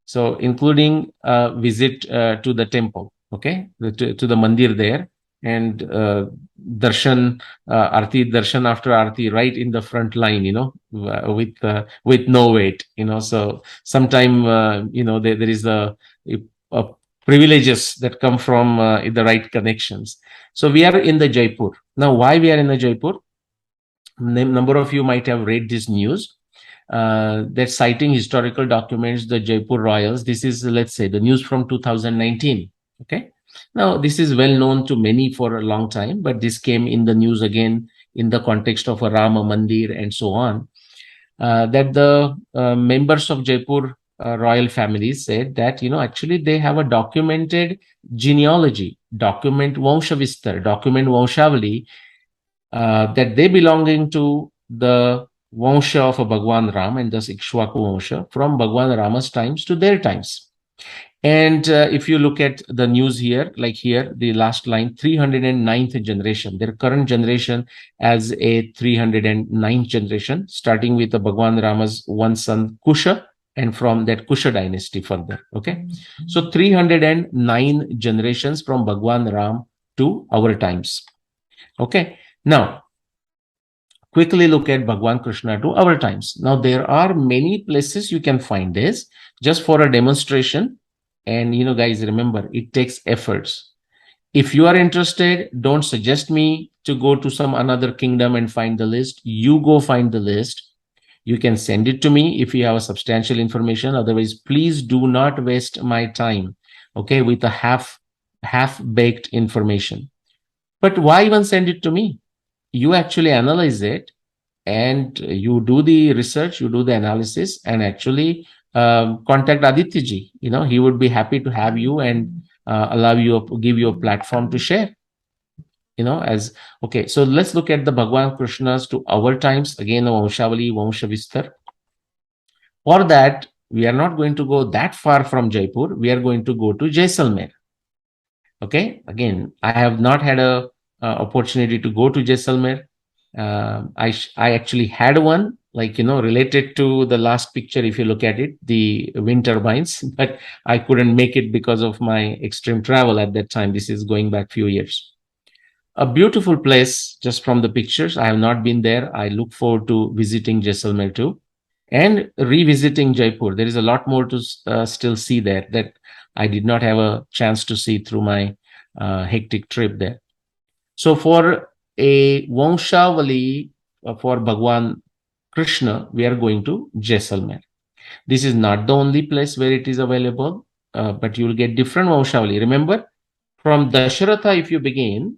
So including a visit to the temple, okay, to the mandir there, and darshan, arti darshan after arti, right in the front line, with no wait, So sometime there is a privileges that come from the right connections. So we are in the Jaipur now. Why we are in the Jaipur? Number of you might have read this news. That citing historical documents, the Jaipur royals. This is, let's say, the news from 2019. Okay. Now, this is well known to many for a long time, but this came in the news again in the context of a Rama Mandir and so on. That the members of Jaipur royal families said that, actually they have a documented genealogy, document Vanshavistar, document Vanshavali, that they belonging to the Vansha of a Bhagwan Ram, and thus Ikshwaku Vansha, from Bhagwan Rama's times to their times. And if you look at the news here, like here, the last line, 309th generation, their current generation as a 309th generation, starting with the Bhagwan Rama's one son Kusha, and from that Kusha dynasty further. Okay, so 309 generations from Bhagwan Ram to our times. Okay, now quickly look at Bhagwan Krishna to our times. Now, there are many places you can find this just for a demonstration. And, guys, remember, it takes efforts. If you are interested, don't suggest me to go to some another kingdom and find the list. You go find the list. You can send it to me if you have a substantial information. Otherwise, please do not waste my time, okay, with a half-baked information. But why even send it to me? You actually analyze it and you do the research, you do the analysis, and actually contact Aditya ji. He would be happy to have you and give you a platform to share. Okay, so let's look at the Bhagwan Krishnas to our times. Again, the Vanshavali, Vanshavistar. For that, we are not going to go that far from Jaipur. We are going to go to Jaisalmer. Okay, again, I have not had a opportunity to go to Jaisalmer. I actually had one, related to the last picture. If you look at it, the wind turbines, but I couldn't make it because of my extreme travel at that time. This is going back few years. A beautiful place just from the pictures. I have not been there. I look forward to visiting Jaisalmer too. and revisiting Jaipur. There is a lot more to still see there that I did not have a chance to see through my hectic trip there. So for a Vanshavali for Bhagwan Krishna, we are going to Jaisalmer. This is not the only place where it is available, but you will get different Vanshavali. Remember, from Dasharatha, if you begin,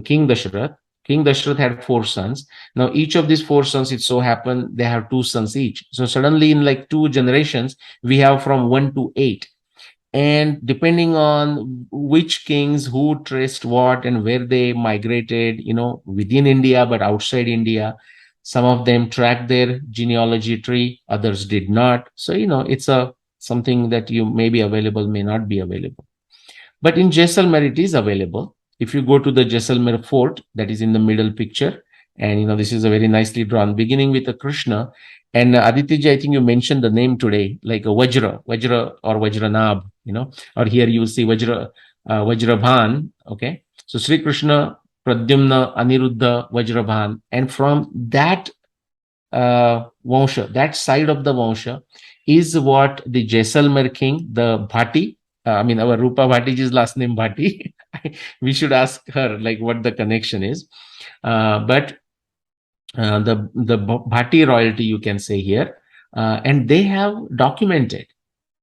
King Dasharath had 4 sons. Now, each of these 4 sons, it so happened they have 2 sons each. So suddenly, in like 2 generations, we have from 1 to 8. And depending on which kings who traced what and where they migrated, within India but outside India, some of them tracked their genealogy tree, others did not. So it's a something that you may be available, may not be available. But in Jaisalmer, it is available. If you go to the Jaisalmer fort, that is in the middle picture, and this is a very nicely drawn, beginning with a Krishna. And Adityaji, I think you mentioned the name today, like a Vajra or Vajranab, or here you will see Vajrabhan. Okay, so Sri Krishna, Pradyumna, Aniruddha, Vajrabhan, and from that Vansha, that side of the Vansha, is what the Jaisalmer king, the Bhati, our Rupa Bhattiji's last name Bhatti. We should ask her like what the connection is. But the Bhatti royalty, you can say here, and they have documented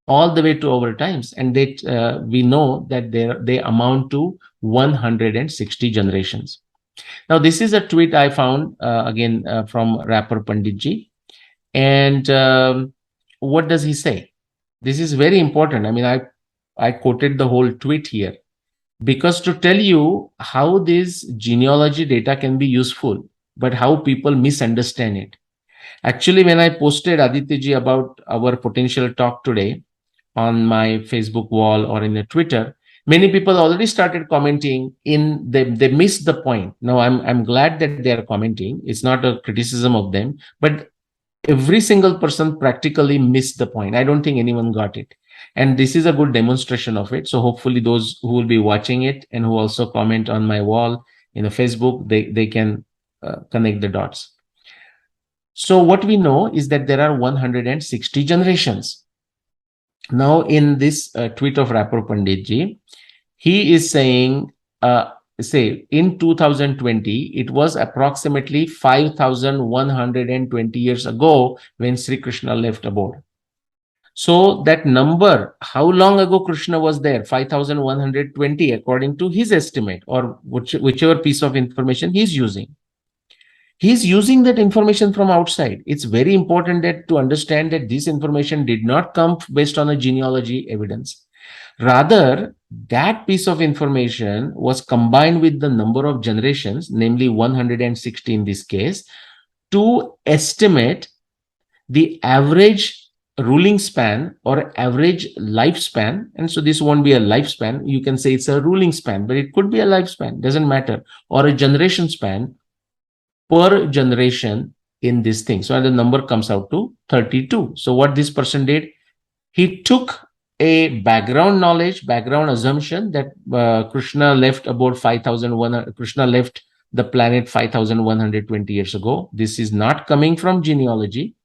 all the way to our times, and we know that they amount to 160 generations. Now, this is a tweet I found again from rapper Panditji, and what does he say? This is very important. I quoted the whole tweet here because to tell you how this genealogy data can be useful, but how people misunderstand it. Actually, when I posted Adityaji about our potential talk today on my Facebook wall or in a Twitter, many people already started commenting they missed the point. Now, I'm glad that they are commenting. It's not a criticism of them, but every single person practically missed the point. I don't think anyone got it. And this is a good demonstration of it. So hopefully those who will be watching it and who also comment on my wall in a Facebook, they can connect the dots. So what we know is that there are 160 generations. Now, in this tweet of Rapper Panditji, he is saying, say, in 2020, it was approximately 5,120 years ago when Sri Krishna left abode. So that number, how long ago Krishna was there? 5,120, according to his estimate, or whichever piece of information he's using. He's using that information from outside. It's very important to understand that this information did not come based on a genealogy evidence. Rather, that piece of information was combined with the number of generations, namely 160 in this case, to estimate the average ruling span or average lifespan. And so this won't be a lifespan. You can say it's a ruling span, but it could be a lifespan, doesn't matter, or a generation span per generation in this thing. So the number comes out to 32. So what this person did, he took a background knowledge, background assumption that Krishna left about 5,100, Krishna left the planet 5,120 years ago. This is not coming from genealogy.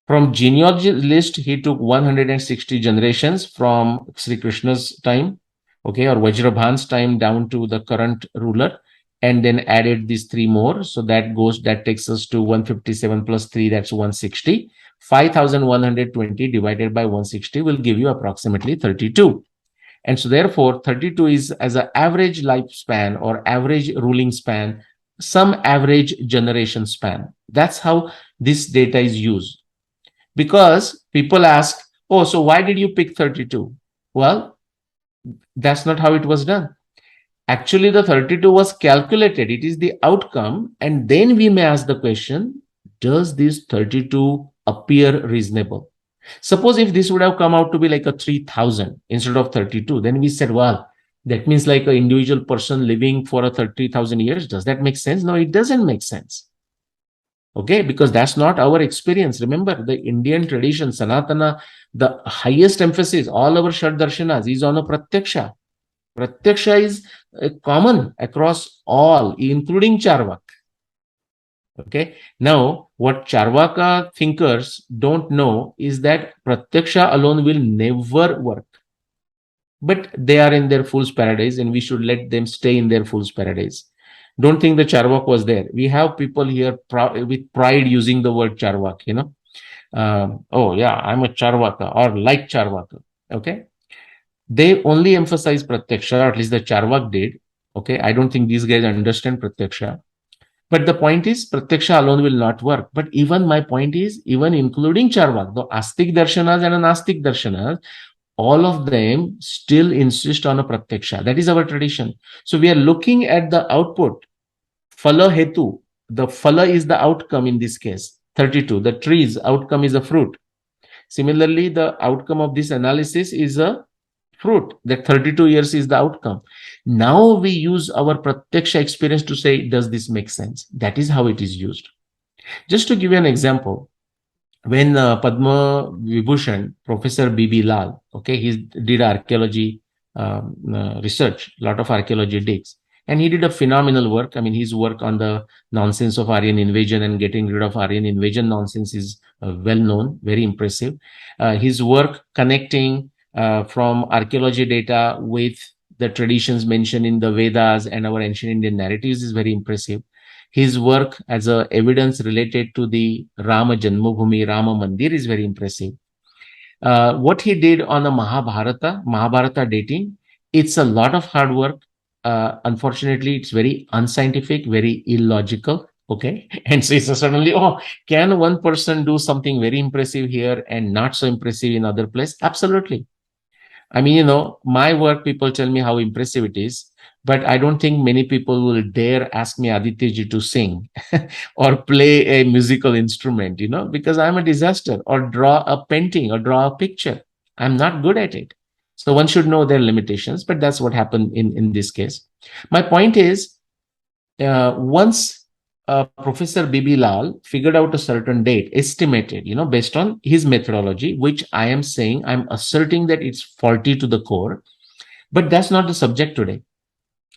From genealogy list, he took 160 generations from Sri Krishna's time, okay, or Vajrabhan's time down to the current ruler, and then added these 3 more. So that takes us to 157 plus 3, that's 160. 5,120 divided by 160 will give you approximately 32. And so therefore, 32 is as an average lifespan or average ruling span, some average generation span. That's how this data is used. Because people ask, oh, so why did you pick 32? Well, that's not how it was done. Actually, the 32 was calculated. It is the outcome. And then we may ask the question, does this 32 appear reasonable? Suppose if this would have come out to be like a 3,000 instead of 32, then we said, well, that means like an individual person living for a 30,000 years. Does that make sense? No, it doesn't make sense. Okay, because that's not our experience. Remember, the Indian tradition, Sanatana, the highest emphasis, all our Shad Darshanas is on a Pratyaksha. Pratyaksha is common across all, including Charvak. Okay. Now, what Charvaka thinkers don't know is that Pratyaksha alone will never work. But they are in their fool's paradise, and we should let them stay in their fool's paradise. Don't think the Charvak was there. We have people here with pride using the word Charvak, oh, yeah, I'm a Charvaka or like Charvaka. Okay. They only emphasize Pratyaksha, or at least the Charvak did. Okay. I don't think these guys understand Pratyaksha. But the point is, Pratyaksha alone will not work. But even my point is, even including Charvak, the Astik Darshanas and Anastik Darshanas, all of them still insist on a Pratyaksha. That is our tradition. So we are looking at the output. Phala Hetu. The phala is the outcome in this case. 32. The tree's outcome is a fruit. Similarly, the outcome of this analysis is a fruit. That 32 years is the outcome. Now we use our Pratyaksha experience to say, does this make sense? That is how it is used. Just to give you an example, when Padma Vibhushan, Professor B.B. Lal, okay, he did archaeology research, a lot of archaeology digs, and he did a phenomenal work. I mean, his work on the nonsense of Aryan invasion and getting rid of Aryan invasion nonsense is well known, very impressive. His work connecting from archaeology data with the traditions mentioned in the Vedas and our ancient Indian narratives is very impressive. His work as a evidence related to the Rama Janmabhoomi, Rama Mandir is very impressive. What he did on the Mahabharata dating, it's a lot of hard work. Unfortunately, it's very unscientific, very illogical. Okay. And so it's suddenly, oh, can one person do something very impressive here and not so impressive in other place? Absolutely. I mean, my work, people tell me how impressive it is, but I don't think many people will dare ask me Aditya to sing or play a musical instrument, because I'm a disaster, or draw a painting or draw a picture. I'm not good at it. So one should know their limitations, but that's what happened in this case. My point is, once Professor B.B. Lal figured out a certain date, estimated, based on his methodology, which I am saying, I'm asserting that it's faulty to the core, but that's not the subject today.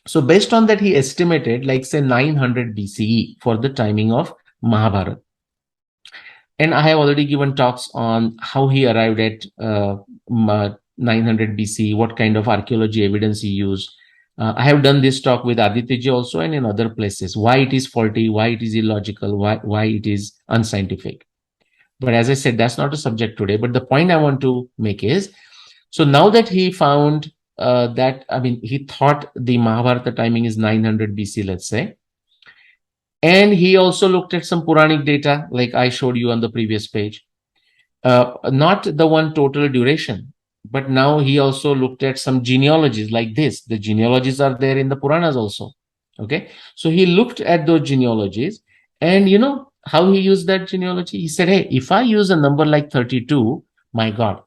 So based on that, he estimated, like say 900 BCE for the timing of Mahabharat. And I have already given talks on how he arrived at 900 BC, what kind of archaeology evidence he used. I have done this talk with Aditya also and in other places, why it is faulty, why it is illogical, why it is unscientific. But as I said, that's not a subject today. But the point I want to make is, so now that he found he thought the Mahabharata timing is 900 BC, let's say. And he also looked at some Puranic data, like I showed you on the previous page. Not the one total duration, but now he also looked at some genealogies like this. The genealogies are there in the Puranas also. Okay. So he looked at those genealogies, and you know how he used that genealogy? He said, hey, if I use a number like 32, my God,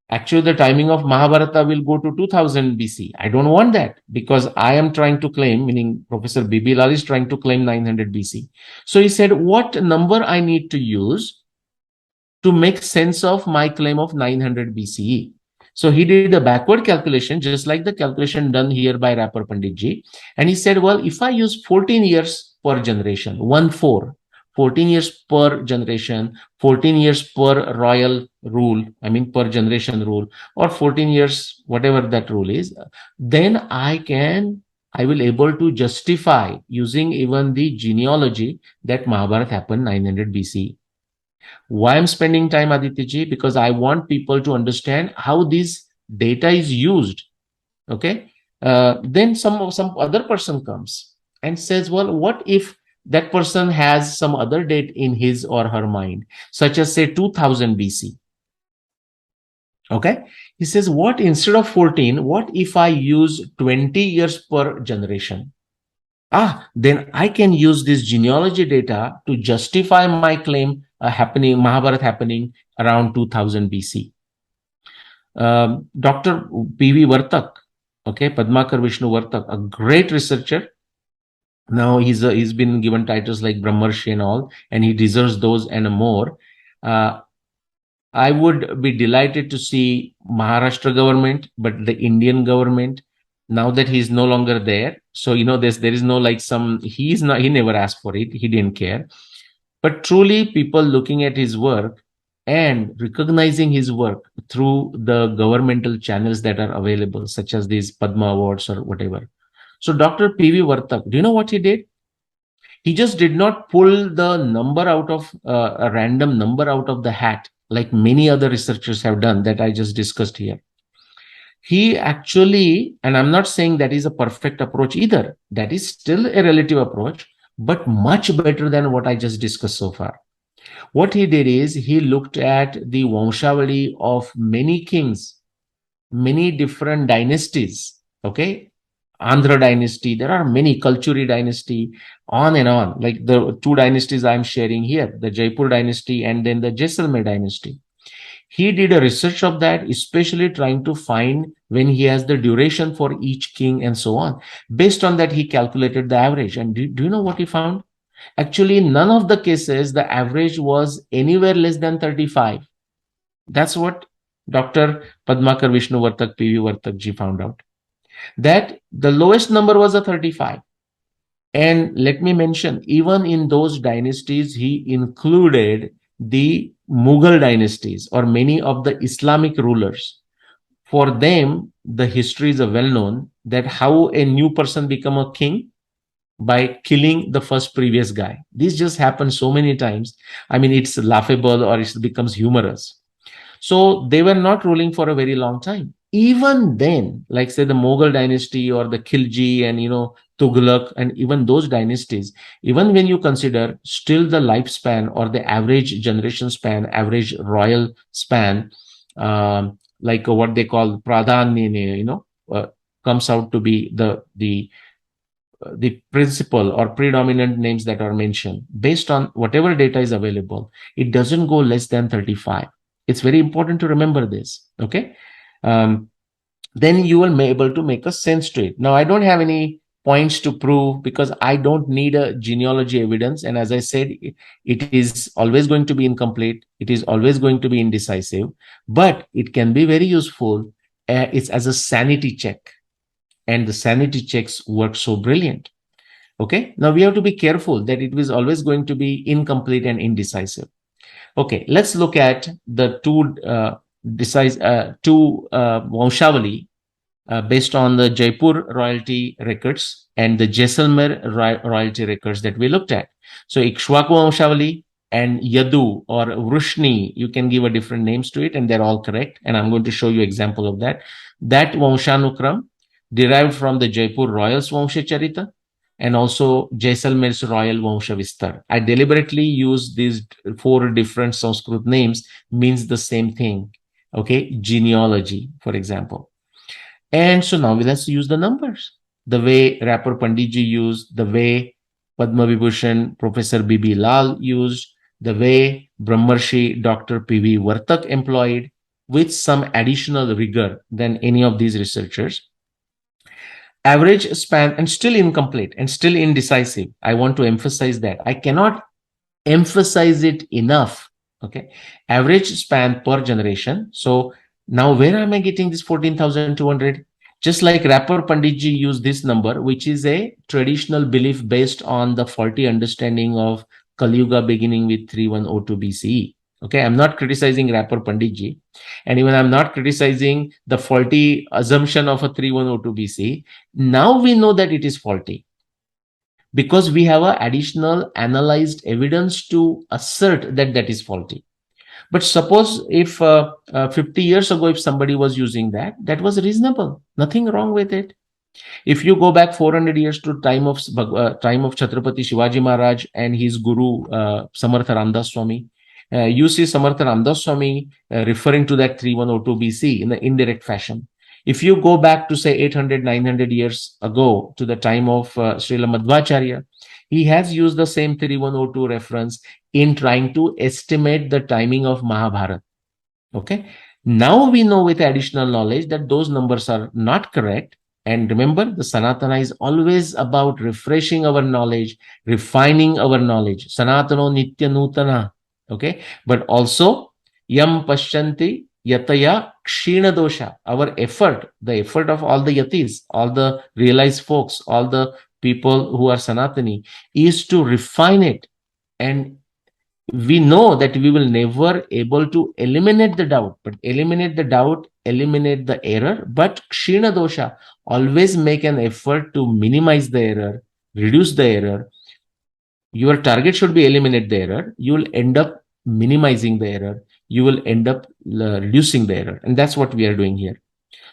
actually the timing of Mahabharata will go to 2000 BC. I don't want that, because I am trying to claim, meaning Professor B.B. Lal is trying to claim 900 BC. So he said, what number I need to use to make sense of my claim of 900 BCE. So he did a backward calculation, just like the calculation done here by Rapper Panditji. And he said, well, if I use 14 years per generation, 14 years per generation, 14 years per royal rule, per generation rule, or 14 years, whatever that rule is, then I will able to justify using even the genealogy that Mahabharata happened 900 BC. Why I'm spending time, Aditya? Because I want people to understand how this data is used. Okay. Then some other person comes and says, well, what if that person has some other date in his or her mind, such as say 2000 BC? Okay. He says, what instead of 14, what if I use 20 years per generation? Then I can use this genealogy data to justify my claim Mahabharat happening around 2000 BC. Dr. P.V. Vartak, okay, Padmakar Vishnu Vartak, a great researcher. Now he's been given titles like Brahmarshi and all, and he deserves those and more. I would be delighted to see Maharashtra government, but the Indian government, now that he's no longer there. So, there is no he never asked for it. He didn't care. But truly, people looking at his work and recognizing his work through the governmental channels that are available, such as these Padma Awards or whatever. So, Dr. P.V. Vartak, do you know what he did? He just did not pull the number out of a random number out of the hat, like many other researchers have done that I just discussed here. He actually, and I'm not saying that is a perfect approach either, that is still a relative approach, but much better than what I just discussed so far. What he did is he looked at the Vanshavali of many kings, many different dynasties. Okay. Andhra dynasty, there are many, Kalchuri dynasty, on and on. Like the two dynasties I'm sharing here, the Jaipur dynasty and then the Jaisalmer dynasty. He did a research of that, especially trying to find when he has the duration for each king and so on. Based on that, he calculated the average. And do you know what he found? Actually, none of the cases, the average was anywhere less than 35. That's what Dr. Padmakar Vishnu Vartak, P.V. Vartak ji found out. That the lowest number was a 35. And let me mention, even in those dynasties, he included the Mughal dynasties or many of the Islamic rulers. For them, the histories are well known that how a new person become a king by killing the first previous guy. This just happens so many times. I mean, it's laughable or it becomes humorous. So they were not ruling for a very long time. Even then, like say the Mughal dynasty or the Khilji and Tughlaq and even those dynasties, even when you consider still the lifespan or the average generation span, average royal span, like what they call pradhan, comes out to be the principal or predominant names that are mentioned based on whatever data is available, it doesn't go less than 35. It's very important to remember this. Okay. Then you will be able to make a sense to it. Now, I don't have any points to prove because I don't need a genealogy evidence. And as I said, it is always going to be incomplete. It is always going to be indecisive, but it can be very useful. It's as a sanity check. And the sanity checks work so brilliant. Okay. Now we have to be careful that it was always going to be incomplete and indecisive. Okay. Let's look at the two Vanshavali based on the Jaipur royalty records and the Jaisalmer royalty records that we looked at. So Ikshwaku Vanshavali and Yadu or Vrushni, you can give a different names to it and they're all correct. And I'm going to show you example of that. That Vanshanukram derived from the Jaipur Royals Vansha Charita and also Jaisalmer's Royal Vansha Vistar. I deliberately use these four different Sanskrit names, means the same thing. Okay, genealogy, for example. And so now let's use the numbers. The way Rapper Panditji used, the way Padma Vibhushan Professor B.B. Lal used, the way Brahmarshi Dr. P.V. Vartak employed, with some additional rigor than any of these researchers. Average span, and still incomplete and still indecisive. I want to emphasize that. I cannot emphasize it enough. Okay. Average span per generation. So now where am I getting this 14,200? Just like Rapper Panditji used this number, which is a traditional belief based on the faulty understanding of Kali Yuga beginning with 3102 BCE. Okay, I'm not criticizing Rapper Panditji, and even I'm not criticizing the faulty assumption of a 3102 BC. Now we know that it is faulty because we have an additional analyzed evidence to assert that that is faulty. But suppose if 50 years ago, if somebody was using that, that was reasonable. Nothing wrong with it. If you go back 400 years to time of Chhatrapati Shivaji Maharaj and his guru Samartha Ramdas Swami, you see Samartha Ramdas Swami referring to that 3102 BC in the indirect fashion. If you go back to say 800, 900 years ago to the time of Srila Madhvacharya, he has used the same 3102 reference in trying to estimate the timing of Mahabharat. Okay. Now we know with additional knowledge that those numbers are not correct. And remember, the Sanatana is always about refreshing our knowledge, refining our knowledge. Sanatano Nitya Nutana. Okay. But also, Yam Pashyanti Yataya Kshina Dosha. Our effort, the effort of all the Yatis, all the realized folks, all the people who are Sanatani, is to refine it and we know that we will never able to eliminate the doubt, but eliminate the error. But Kshina dosha always make an effort to minimize the error, reduce the error. Your target should be eliminate the error. You will end up minimizing the error. You will end up reducing the error. And that's what we are doing here.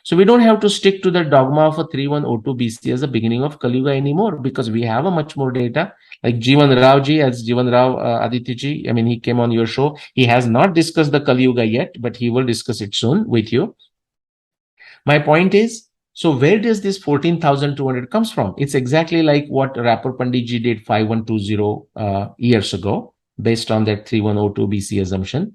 So we don't have to stick to the dogma of a 3102 BC as the beginning of Kali Yuga anymore, because we have a much more data. Like Jivan Rao ji, as Jivan Rao Aditya ji, I mean, he came on your show. He has not discussed the Kali Yuga yet, but he will discuss it soon with you. My point is, so where does this 14,200 comes from? It's exactly like what Rapper Pandit ji did 5120 years ago, based on that 3102 BC assumption.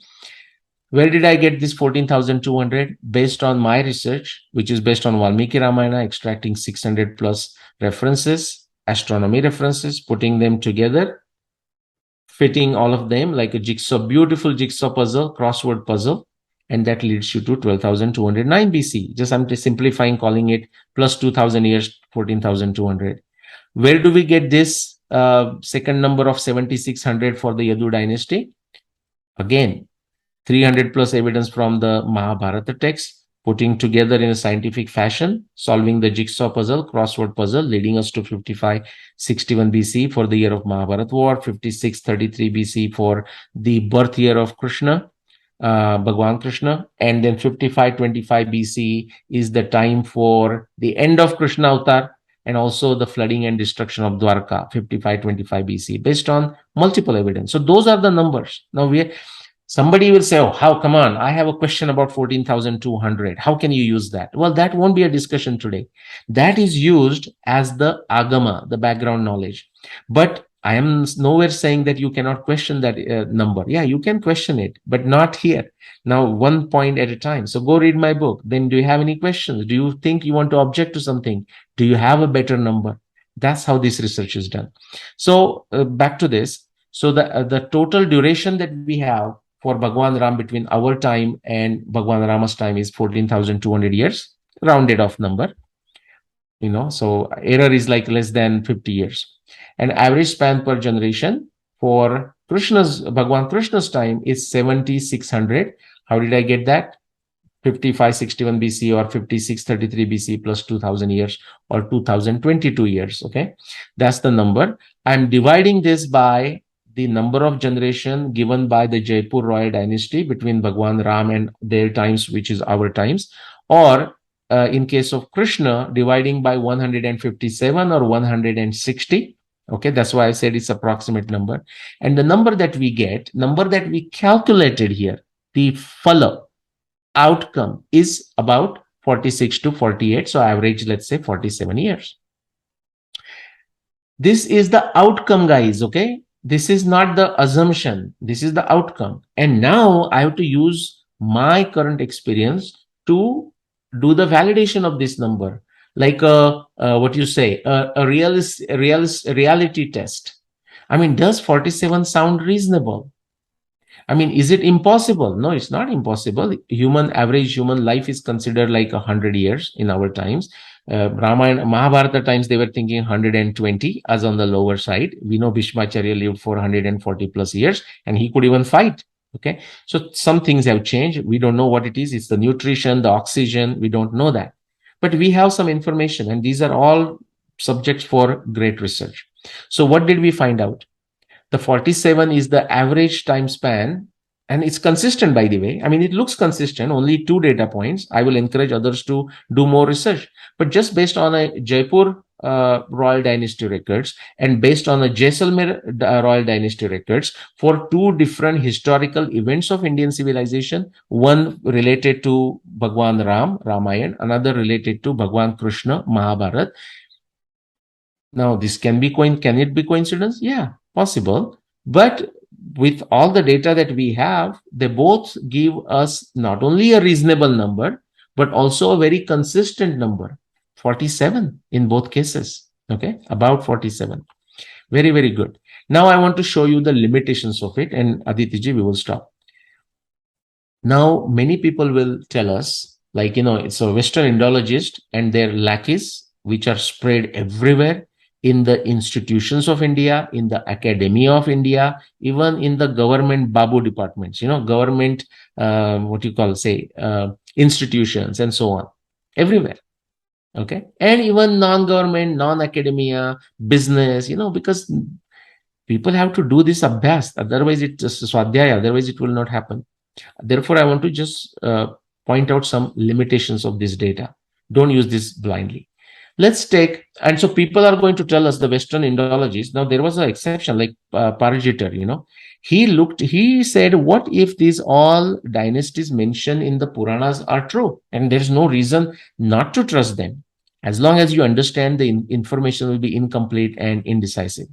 Where did I get this 14,200? Based on my research, which is based on Valmiki Ramayana, extracting 600 plus references, astronomy references, putting them together, fitting all of them like a jigsaw, beautiful jigsaw puzzle, crossword puzzle, and that leads you to 12,209 BC. Just I'm simplifying, calling it plus 2,000 years, 14,200. Where do we get this second number of 7,600 for the Yadu dynasty? Again, 300 plus evidence from the Mahabharata text, putting together in a scientific fashion, solving the jigsaw puzzle, crossword puzzle, leading us to 5561 BC for the year of Mahabharat war, 5633 BC for the birth year of Krishna, Bhagwan Krishna, and then 5525 BC is the time for the end of Krishna avatar, and also the flooding and destruction of Dwarka, 5525 BC, based on multiple evidence. So those are the numbers. Now somebody will say, oh, how, come on, I have a question about 14,200. How can you use that? Well, that won't be a discussion today. That is used as the agama, the background knowledge. But I am nowhere saying that you cannot question that number. Yeah, you can question it, but not here. Now, one point at a time. So go read my book. Then do you have any questions? Do you think you want to object to something? Do you have a better number? That's how this research is done. So back to this. So the total duration that we have for Bhagwan Ram between our time and Bhagwan Rama's time is 14,200 years, rounded off number. So error is like less than 50 years. And average span per generation for Bhagwan Krishna's time is 7,600. How did I get that? 5561 BC or 5633 BC plus 2000 years or 2022 years. Okay, that's the number. I'm dividing this by the number of generation given by the Jaipur royal dynasty between Bhagwan Ram and their times, which is our times, or in case of Krishna, dividing by 157 or 160. Okay, that's why I said it's approximate number. And the number that we get, number that we calculated here, the phala outcome is about 46 to 48. So average, let's say 47 years. This is the outcome, guys. Okay, this is not the assumption. This is the outcome. And now I have to use my current experience to do the validation of this number, like what you say, a reality test. I mean, does 47 sound reasonable? I mean, is it impossible? No, it's not impossible. Average human life is considered like 100 years in our times. Ramayana, Mahabharata times, they were thinking 120 as on the lower side. We know Bhishmacharya lived 440 plus years and he could even fight. Okay. So some things have changed. We don't know what it is. It's the nutrition, the oxygen. We don't know that. But we have some information, and these are all subjects for great research. So what did we find out? The 47 is the average time span, and it's consistent, by the way. I mean, it looks consistent, only 2 data points. I will encourage others to do more research. But just based on a Jaipur royal dynasty records and based on a Jaisalmer royal dynasty records for 2 different historical events of Indian civilization, one related to Bhagwan Ram, Ramayana, another related to Bhagwan Krishna, Mahabharat. Now, this can it be coincidence? Yeah, possible. But with all the data that we have, they both give us not only a reasonable number, but also a very consistent number, 47 in both cases. Okay, about 47. Very, very good. Now I want to show you the limitations of it, and Aditya, we will stop. Now, many people will tell us, like, it's a Western Indologist and their lackeys, which are spread everywhere. in the institutions of India, in the academia of India, even in the government Babu departments, government, what you call, say, institutions and so on, everywhere. Okay. And even non-government, non-academia, business, because people have to do this abhyas. Otherwise, it's just swadhyaya. Otherwise, it will not happen. Therefore, I want to just point out some limitations of this data. Don't use this blindly. Let's take, and so people are going to tell us, the Western Indologists. Now, there was an exception, like Parajiter, he said, what if these all dynasties mentioned in the Puranas are true? And there's no reason not to trust them, as long as you understand the information will be incomplete and indecisive.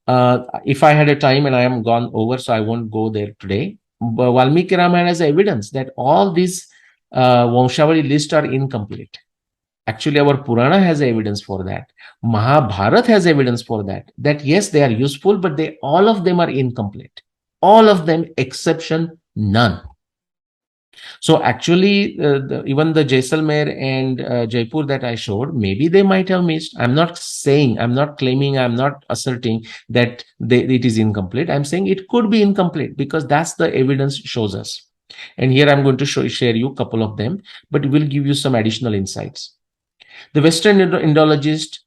If I had a time, and I am gone over, so I won't go there today. But Valmiki Ramayana has evidence that all these Vanshavali lists are incomplete. Actually, our Purana has evidence for that. Mahabharat has evidence for that. That yes, they are useful, but all of them are incomplete. All of them, exception none. So actually, even the Jaisalmer and Jaipur that I showed, maybe they might have missed. I'm not saying, I'm not claiming, I'm not asserting that it is incomplete. I'm saying it could be incomplete because that's the evidence shows us. And here I'm going to share you a couple of them, but it will give you some additional insights. The Western Indologist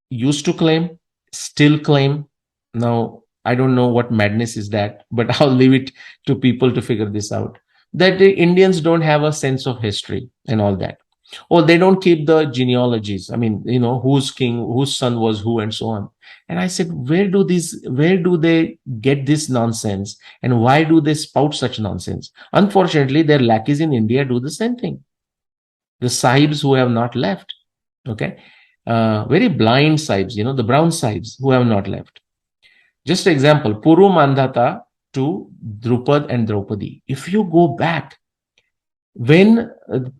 used to claim, still claim. Now, I don't know what madness is that, but I'll leave it to people to figure this out. That the Indians don't have a sense of history and all that. Or they don't keep the genealogies. I mean, whose king, whose son was who, and so on. And I said, where do they get this nonsense? And why do they spout such nonsense? Unfortunately, their lackeys in India do the same thing. The sahibs who have not left. Okay. Very blind sahibs, the brown sahibs who have not left. Just example, Puru Mandhata to Drupad and Draupadi. If you go back, when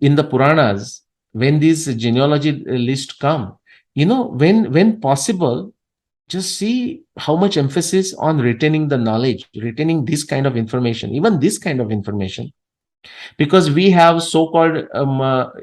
in the Puranas, when these genealogy lists come, when possible, just see how much emphasis on retaining the knowledge, retaining this kind of information, even this kind of information. Because we have so-called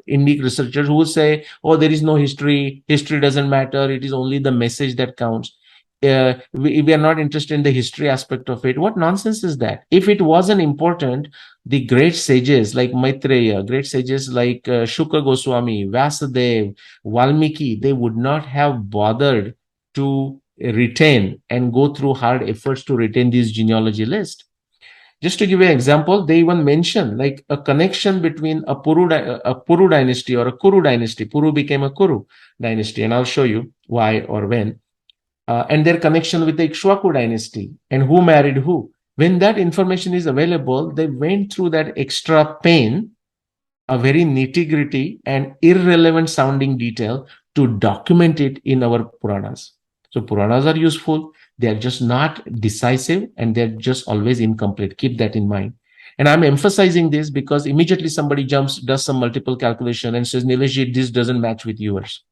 Indic researchers who will say, oh, there is no history, history doesn't matter, it is only the message that counts. We are not interested in the history aspect of it. What nonsense is that? If it wasn't important, the great sages like Maitreya, great sages like Shukra Goswami, Vasudev, Valmiki, they would not have bothered to retain and go through hard efforts to retain this genealogy list. Just to give you an example, they even mention like a connection between a Puru dynasty or a Kuru dynasty. Puru became a Kuru dynasty, and I'll show you why or when. And their connection with the Ikshwaku dynasty and who married who. When that information is available, they went through that extra pain, a very nitty-gritty and irrelevant sounding detail to document it in our Puranas. So Puranas are useful. They're just not decisive and they're just always incomplete. Keep that in mind. And I'm emphasizing this because immediately somebody does some multiple calculation and says, Nilesh, this doesn't match with yours.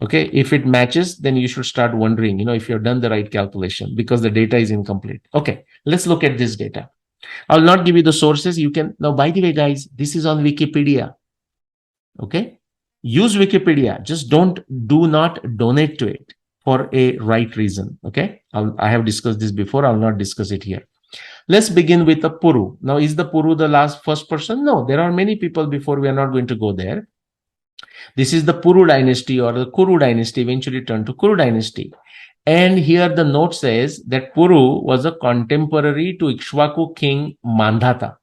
Okay, if it matches, then you should start wondering, if you've done the right calculation because the data is incomplete. Okay, let's look at this data. I'll not give you the sources. You can, now, by the way, guys, this is on Wikipedia. Okay, use Wikipedia. Just do not donate to it for a right reason. Okay, I have discussed this before. I'll not discuss it here. Let's begin with the Puru. Now, is the Puru the first person? No, there are many people before. We are not going to go there. This is the Puru dynasty or the Kuru dynasty, eventually turned to Kuru dynasty. And here the note says that Puru was a contemporary to Ikshwaku king Mandhata.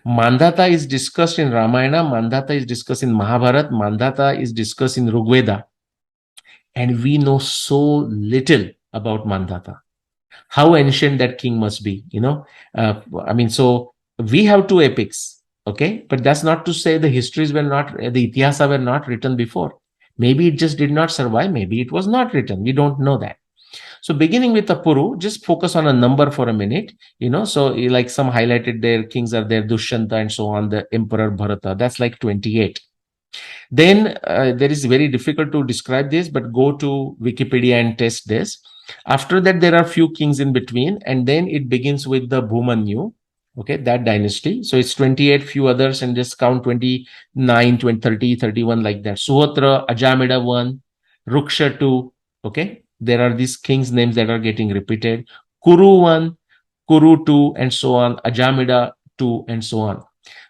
Mandhata is discussed in Ramayana, Mandhata is discussed in Mahabharat, Mandhata is discussed in Rigveda. And we know so little about Mandhata. How ancient that king must be, so we have two epics. Okay, but that's not to say the histories were not, the Itihasa were not written before. Maybe it just did not survive. Maybe it was not written. We don't know that. So beginning with the Puru, just focus on a number for a minute, so like some highlighted there, kings are there, Dushyanta and so on, the Emperor Bharata, that's like 28. Then there is very difficult to describe this, but go to Wikipedia and test this. After that, there are few kings in between, and then it begins with the Bhumanyu. Okay, that dynasty. So it's 28, few others, and just count 29, 20, 30, 31 like that. Suhotra, Ajamida 1, Ruksha 2. Okay, there are these kings' names that are getting repeated. Kuru 1, Kuru 2, and so on. Ajamida 2, and so on.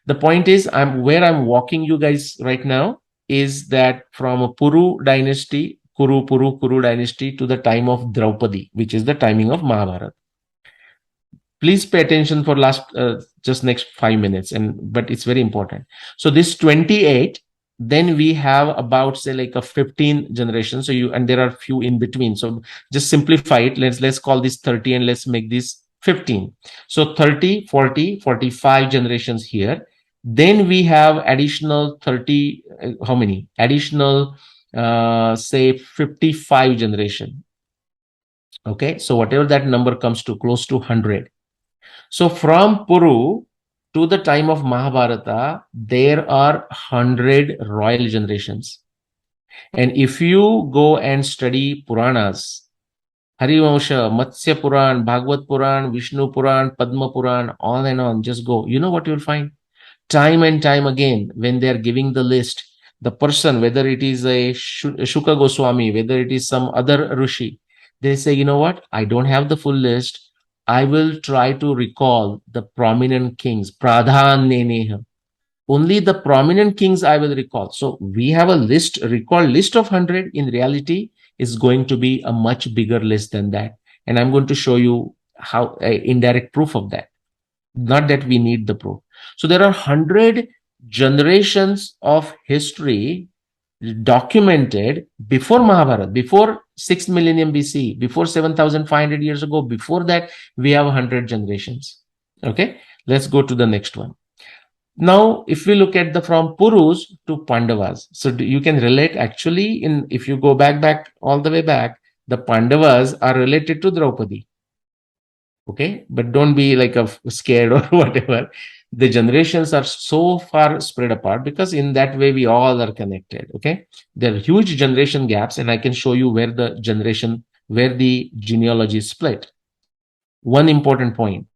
The point is, I'm walking you guys right now is that from a Puru dynasty, Kuru dynasty to the time of Draupadi, which is the timing of Mahabharata. Please pay attention for last just next 5 minutes, and but it's very important. So this 28, then we have about say like a 15 generation. So you, and there are few in between, so just simplify it. Let's call this 30 and let's make this 15. So 30, 40, 45 generations here. Then we have additional 30, how many additional say 55 generation. Okay, so whatever that number comes to, close to 100. So from Puru to the time of Mahabharata, there are 100 royal generations. And if you go and study Puranas, Harivamsha, Matsya Puran, Bhagavad Puran, Vishnu Puran, Padma Puran, on and on, just go. You know what you'll find? Time and time again, when they are giving the list, the person, whether it is a Shuka Goswami, whether it is some other Rishi, they say, you know what? I don't have the full list. I will try to recall the prominent kings. Pradhan Neneha. Only the prominent kings I will recall. So we have a list, recall list of 100. In reality, is going to be a much bigger list than that. And I'm going to show you how indirect proof of that. Not that we need the proof. So there are 100 generations of history documented before Mahabharata, before 6th millennium BC, before 7,500 years ago. Before that, we have 100 generations. Okay, let's go to the next one. Now, if we look at the from Purus to Pandavas, so you can relate actually in, if you go back all the way back, the Pandavas are related to Draupadi. Okay, but don't be like scared or whatever. The generations are so far spread apart because in that way we all are connected. Okay, there are huge generation gaps, and I can show you where the genealogy is split. One important point: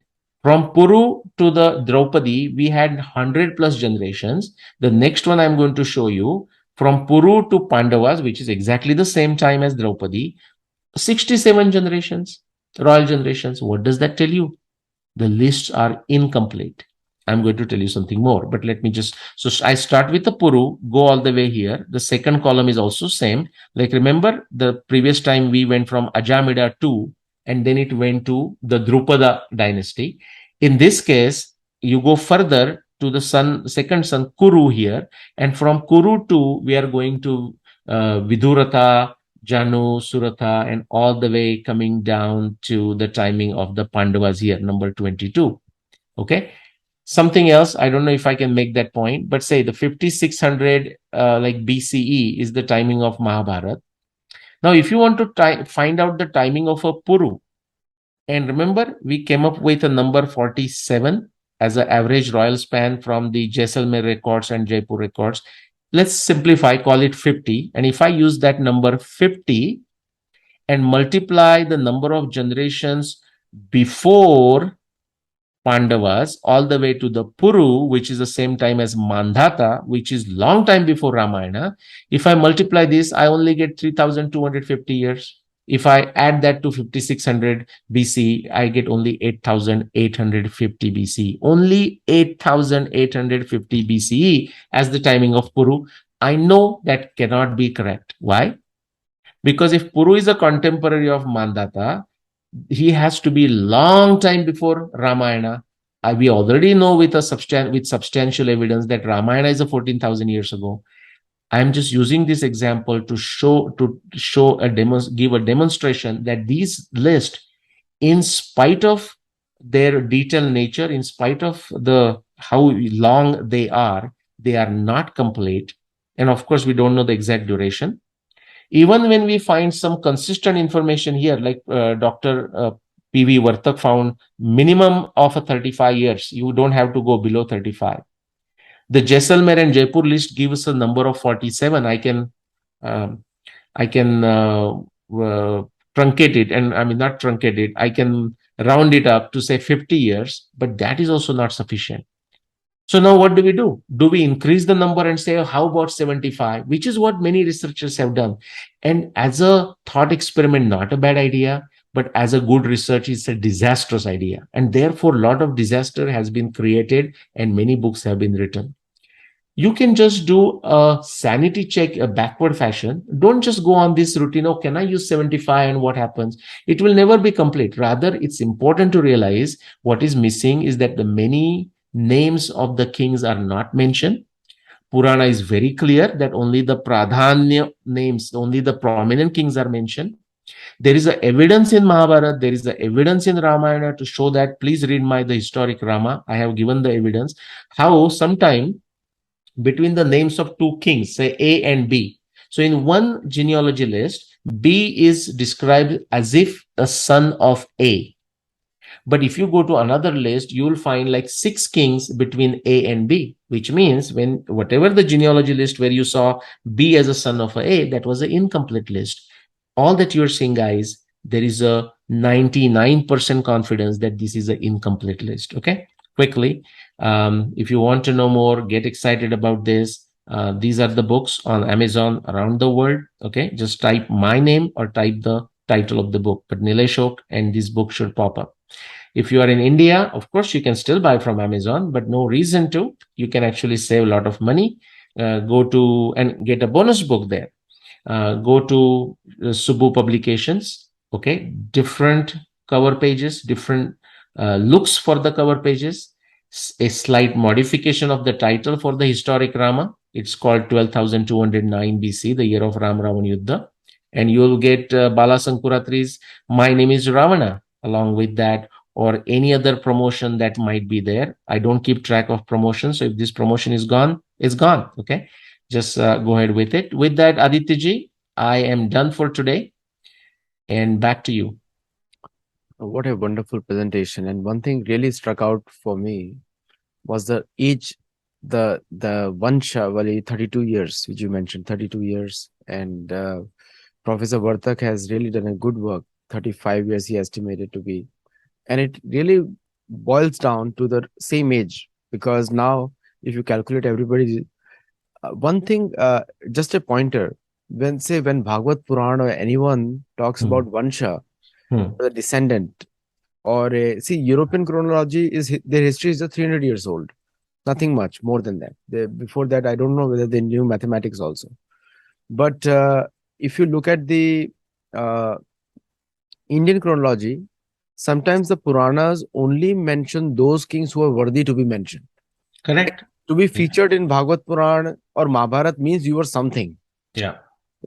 from Puru to the Draupadi, we had 100 plus generations. The next one I'm going to show you, from Puru to Pandavas, which is exactly the same time as Draupadi, 67 generations, royal generations. What does that tell you? The lists are incomplete. I'm going to tell you something more, but let me just, so I start with the Puru, go all the way here. The second column is also same. Like remember the previous time we went from Ajamida 2, and then it went to the Drupada dynasty. In this case, you go further to the second son Kuru here, and from Kuru to, we are going to Vidurata, Janu, Suratha, and all the way coming down to the timing of the Pandavas here, number 22. Okay. Something else, I don't know if I can make that point, but say the 5600 like BCE is the timing of Mahabharat. Now, if you want to find out the timing of a Puru, and remember, we came up with a number 47 as an average royal span from the Jaisalmer records and Jaipur records. Let's simplify, call it 50. And if I use that number 50 and multiply the number of generations before Pandavas all the way to the Puru, which is the same time as Mandhata, which is long time before Ramayana. If I multiply this, I only get 3,250 years. If I add that to 5600 BC, I get only 8,850 BC. Only 8,850 BCE as the timing of Puru. I know that cannot be correct. Why? Because if Puru is a contemporary of Mandhata, he has to be long time before Ramayana. We already know with substantial evidence that Ramayana is a 14,000 years ago. I'm just using this example to give a demonstration that these lists, in spite of their detailed nature, in spite of how long they are not complete. And of course, we don't know the exact duration. Even when we find some consistent information here, like Dr. P.V. Vartak found minimum of 35 years, you don't have to go below 35. The Jaisalmer and Jaipur list gives us a number of 47. I can truncate it, and I mean not truncate it. I can round it up to say 50 years, but that is also not sufficient. So now what do we do? Do we increase the number and say, oh, how about 75? Which is what many researchers have done. And as a thought experiment, not a bad idea, but as a good research, it's a disastrous idea. And therefore, a lot of disaster has been created and many books have been written. You can just do a sanity check, a backward fashion. Don't just go on this routine. Oh, can I use 75 and what happens? It will never be complete. Rather, it's important to realize what is missing is that the many names of the kings are not mentioned. Purana is very clear that only the pradhanya names, only the prominent kings are mentioned. There is a evidence in Mahabharat, there is a evidence in Ramayana to show that. Please read the historic Rama. I have given the evidence how sometime between the names of two kings, say A and B. So in one genealogy list, B is described as if a son of A. But if you go to another list, you will find like 6 kings between A and B, which means when whatever the genealogy list where you saw B as a son of A, that was an incomplete list. All that you're seeing, guys, there is a 99% confidence that this is an incomplete list. Okay, quickly. If you want to know more, get excited about this. These are the books on Amazon around the world. Okay, just type my name or type the title of the book, but Nilesh Oak, and this book should pop up. If you are in India, of course, you can still buy from Amazon, but no reason to. You can actually save a lot of money. Go to and get a bonus book there. Go to Subbu Publications. Okay, different cover pages, different looks for the cover pages. A slight modification of the title for the historic Rama. It's called 12,209 BC, the year of Ram Ravan Yuddha. And you'll get Bala Sankuratri's My Name is Ravana along with that, or any other promotion that might be there. I don't keep track of promotion. So if this promotion is gone, it's gone. Okay. Just go ahead with it. With that, Aditya, I am done for today. And back to you. What a wonderful presentation. And one thing really struck out for me was the age, the Vanshavali, 32 years, which you mentioned, 32 years. And Professor Vartak has really done a good work. 35 years he estimated to be. And it really boils down to the same age, because now if you calculate everybody, one thing, just a pointer, when Bhagavad Puran or anyone talks about Vansha, the descendant, or European chronology their history is just 300 years old, nothing much more than that. Before that, I don't know whether they knew mathematics also. But if you look at the Indian chronology, sometimes the Puranas only mention those kings who are worthy to be mentioned. Correct. To be featured in Bhagavad Puran or Mahabharat means you were something. Yeah.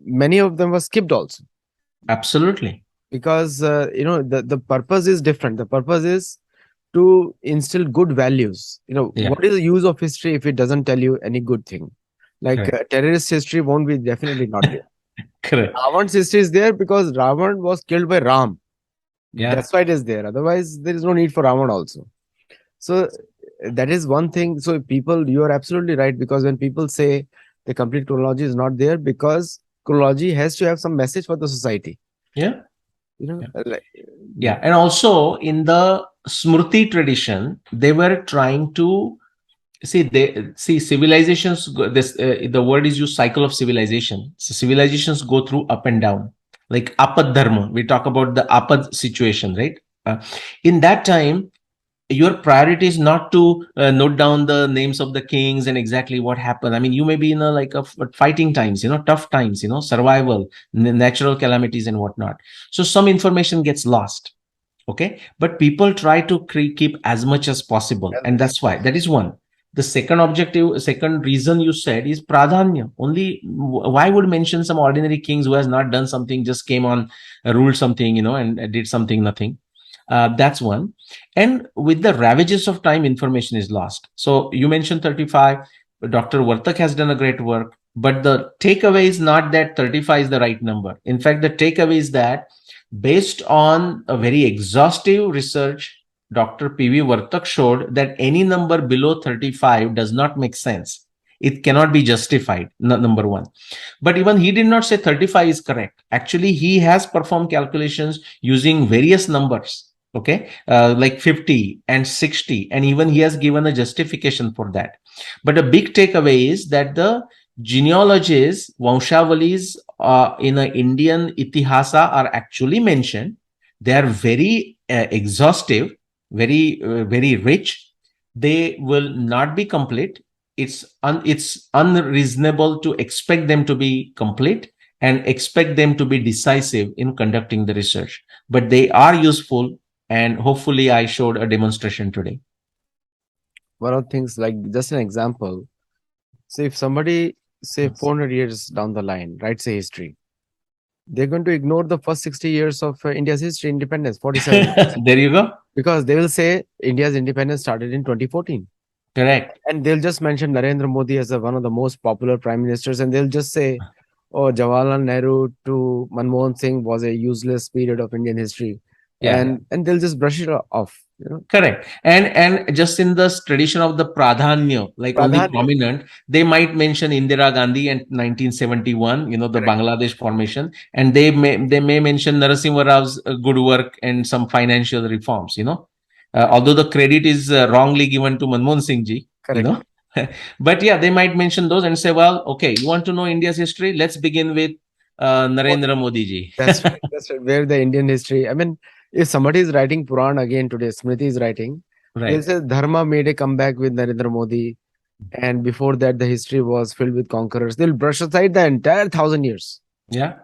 Many of them were skipped also. Absolutely. Because, the purpose is different. The purpose is to instill good values. What is the use of history if it doesn't tell you any good thing? Like terrorist history won't be definitely not there. Correct. Ravan's history is there because Ravan was killed by Ram. Yeah. That's why it is there. Otherwise, there is no need for Ravan also. So that is one thing. So you are absolutely right, because when people say the complete chronology is not there, because chronology has to have some message for the society. Yeah. Yeah. And also in the Smriti tradition, they were trying to see civilizations. The word is used, cycle of civilization. So civilizations go through up and down, like apad dharma. We talk about the apad situation, right? In that time, your priority is not to note down the names of the kings and exactly what happened. I mean, you may be in a fighting times, tough times, survival, natural calamities and whatnot. So some information gets lost. Okay. But people try to keep as much as possible. And that's why that is one. The second reason you said is pradhanya. Only why would mention some ordinary kings who has not done something, just came on, ruled something, and did something, nothing. That's one. And with the ravages of time, information is lost. So you mentioned 35. Dr. Vartak has done a great work. But the takeaway is not that 35 is the right number. In fact, the takeaway is that based on a very exhaustive research, Dr. P.V. Vartak showed that any number below 35 does not make sense. It cannot be justified, number one. But even he did not say 35 is correct. Actually, he has performed calculations using various numbers. Okay, like 50 and 60, and even he has given a justification for that. But a big takeaway is that the genealogies, Vanshavalis in a Indian Itihasa are actually mentioned. They are very exhaustive, very rich. They will not be complete. It's unreasonable to expect them to be complete and expect them to be decisive in conducting the research, but they are useful, and hopefully I showed a demonstration today. One of the things, like just an example, so if somebody, say 400 years down the line, writes a history, they're going to ignore the first 60 years of India's history, independence, 47 years, There you go. because they will say India's independence started in 2014. Correct. And they'll just mention Narendra Modi as one of the most popular prime ministers, and they'll just say, oh, Jawaharlal Nehru to Manmohan Singh was a useless period of Indian history. Yeah. And they'll just brush it off, Correct. And just in the tradition of the pradhanya, like only Pradhan. prominent, they might mention Indira Gandhi and 1971, the Correct. Bangladesh formation, and they may mention Narasimha Rao's good work and some financial reforms. Although the credit is wrongly given to Manmohan Singh ji, Correct. but yeah, they might mention those and say, well, okay, you want to know India's history? Let's begin with Narendra Modi ji. That's right. That's right. Where the Indian history. I mean, if somebody is writing Puran again today, Smriti is writing, they'll Right. say Dharma made a comeback with Narendra Modi. And before that, the history was filled with conquerors. They'll brush aside the entire 1,000 years Yeah.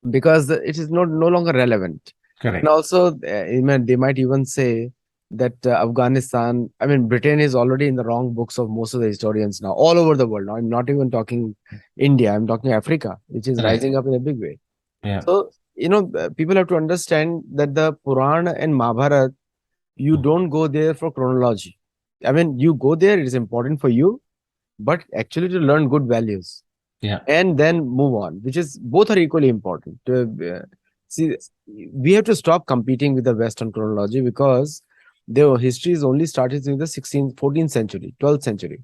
because it is no longer relevant. Correct. And also, they might even say that Afghanistan, I mean, Britain is already in the wrong books of most of the historians now, all over the world. Now, I'm not even talking India, I'm talking Africa, which is Right. rising up in a big way. Yeah. So, people have to understand that the Purana and Mahabharat, you don't go there for chronology. I mean, you go there, it is important for you, but actually to learn good values. Yeah. And then move on, which is both are equally important. See, we have to stop competing with the Western chronology because their history is only started in the 16th, 14th century, 12th century.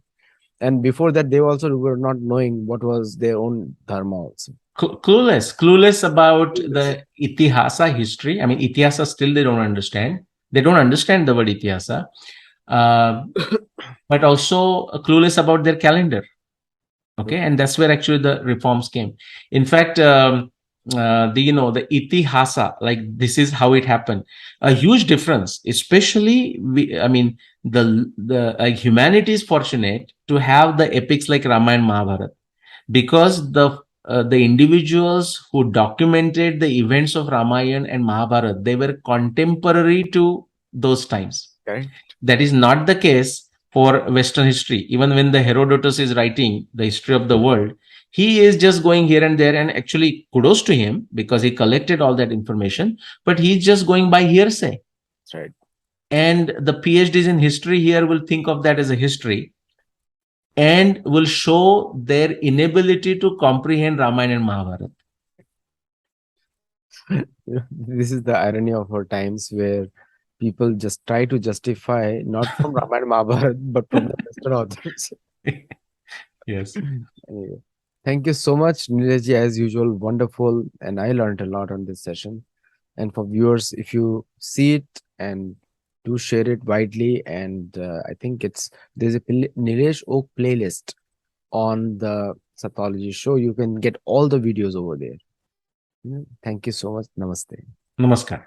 And before that, they also were not knowing what was their own dharma also. Clueless about the itihasa history. I mean, itihasa still they don't understand. They don't understand the word itihasa, but also clueless about their calendar. Okay, and that's where actually the reforms came. In fact, the itihasa, like this is how it happened. A huge difference, especially the humanity is fortunate to have the epics like Ramayana, Mahabharat, because the individuals who documented the events of Ramayana and Mahabharat, they were contemporary to those times. Okay. That is not the case for Western history. Even when the Herodotus is writing the history of the world, he is just going here and there, and actually kudos to him because he collected all that information, but he's just going by hearsay. That's right. And the PhDs in history here will think of that as a history and will show their inability to comprehend Ramayana and Mahabharata. This is the irony of our times where people just try to justify not from Ramayana Mahabharata, but from the Western authors. Yes. Anyway, thank you so much, Nilesh ji, as usual. Wonderful. And I learned a lot on this session. And for viewers, if you see it and do share it widely, and I think there's a Nilesh Oak playlist on the Sattology show. You can get all the videos over there. Thank you so much. Namaste. Namaskar.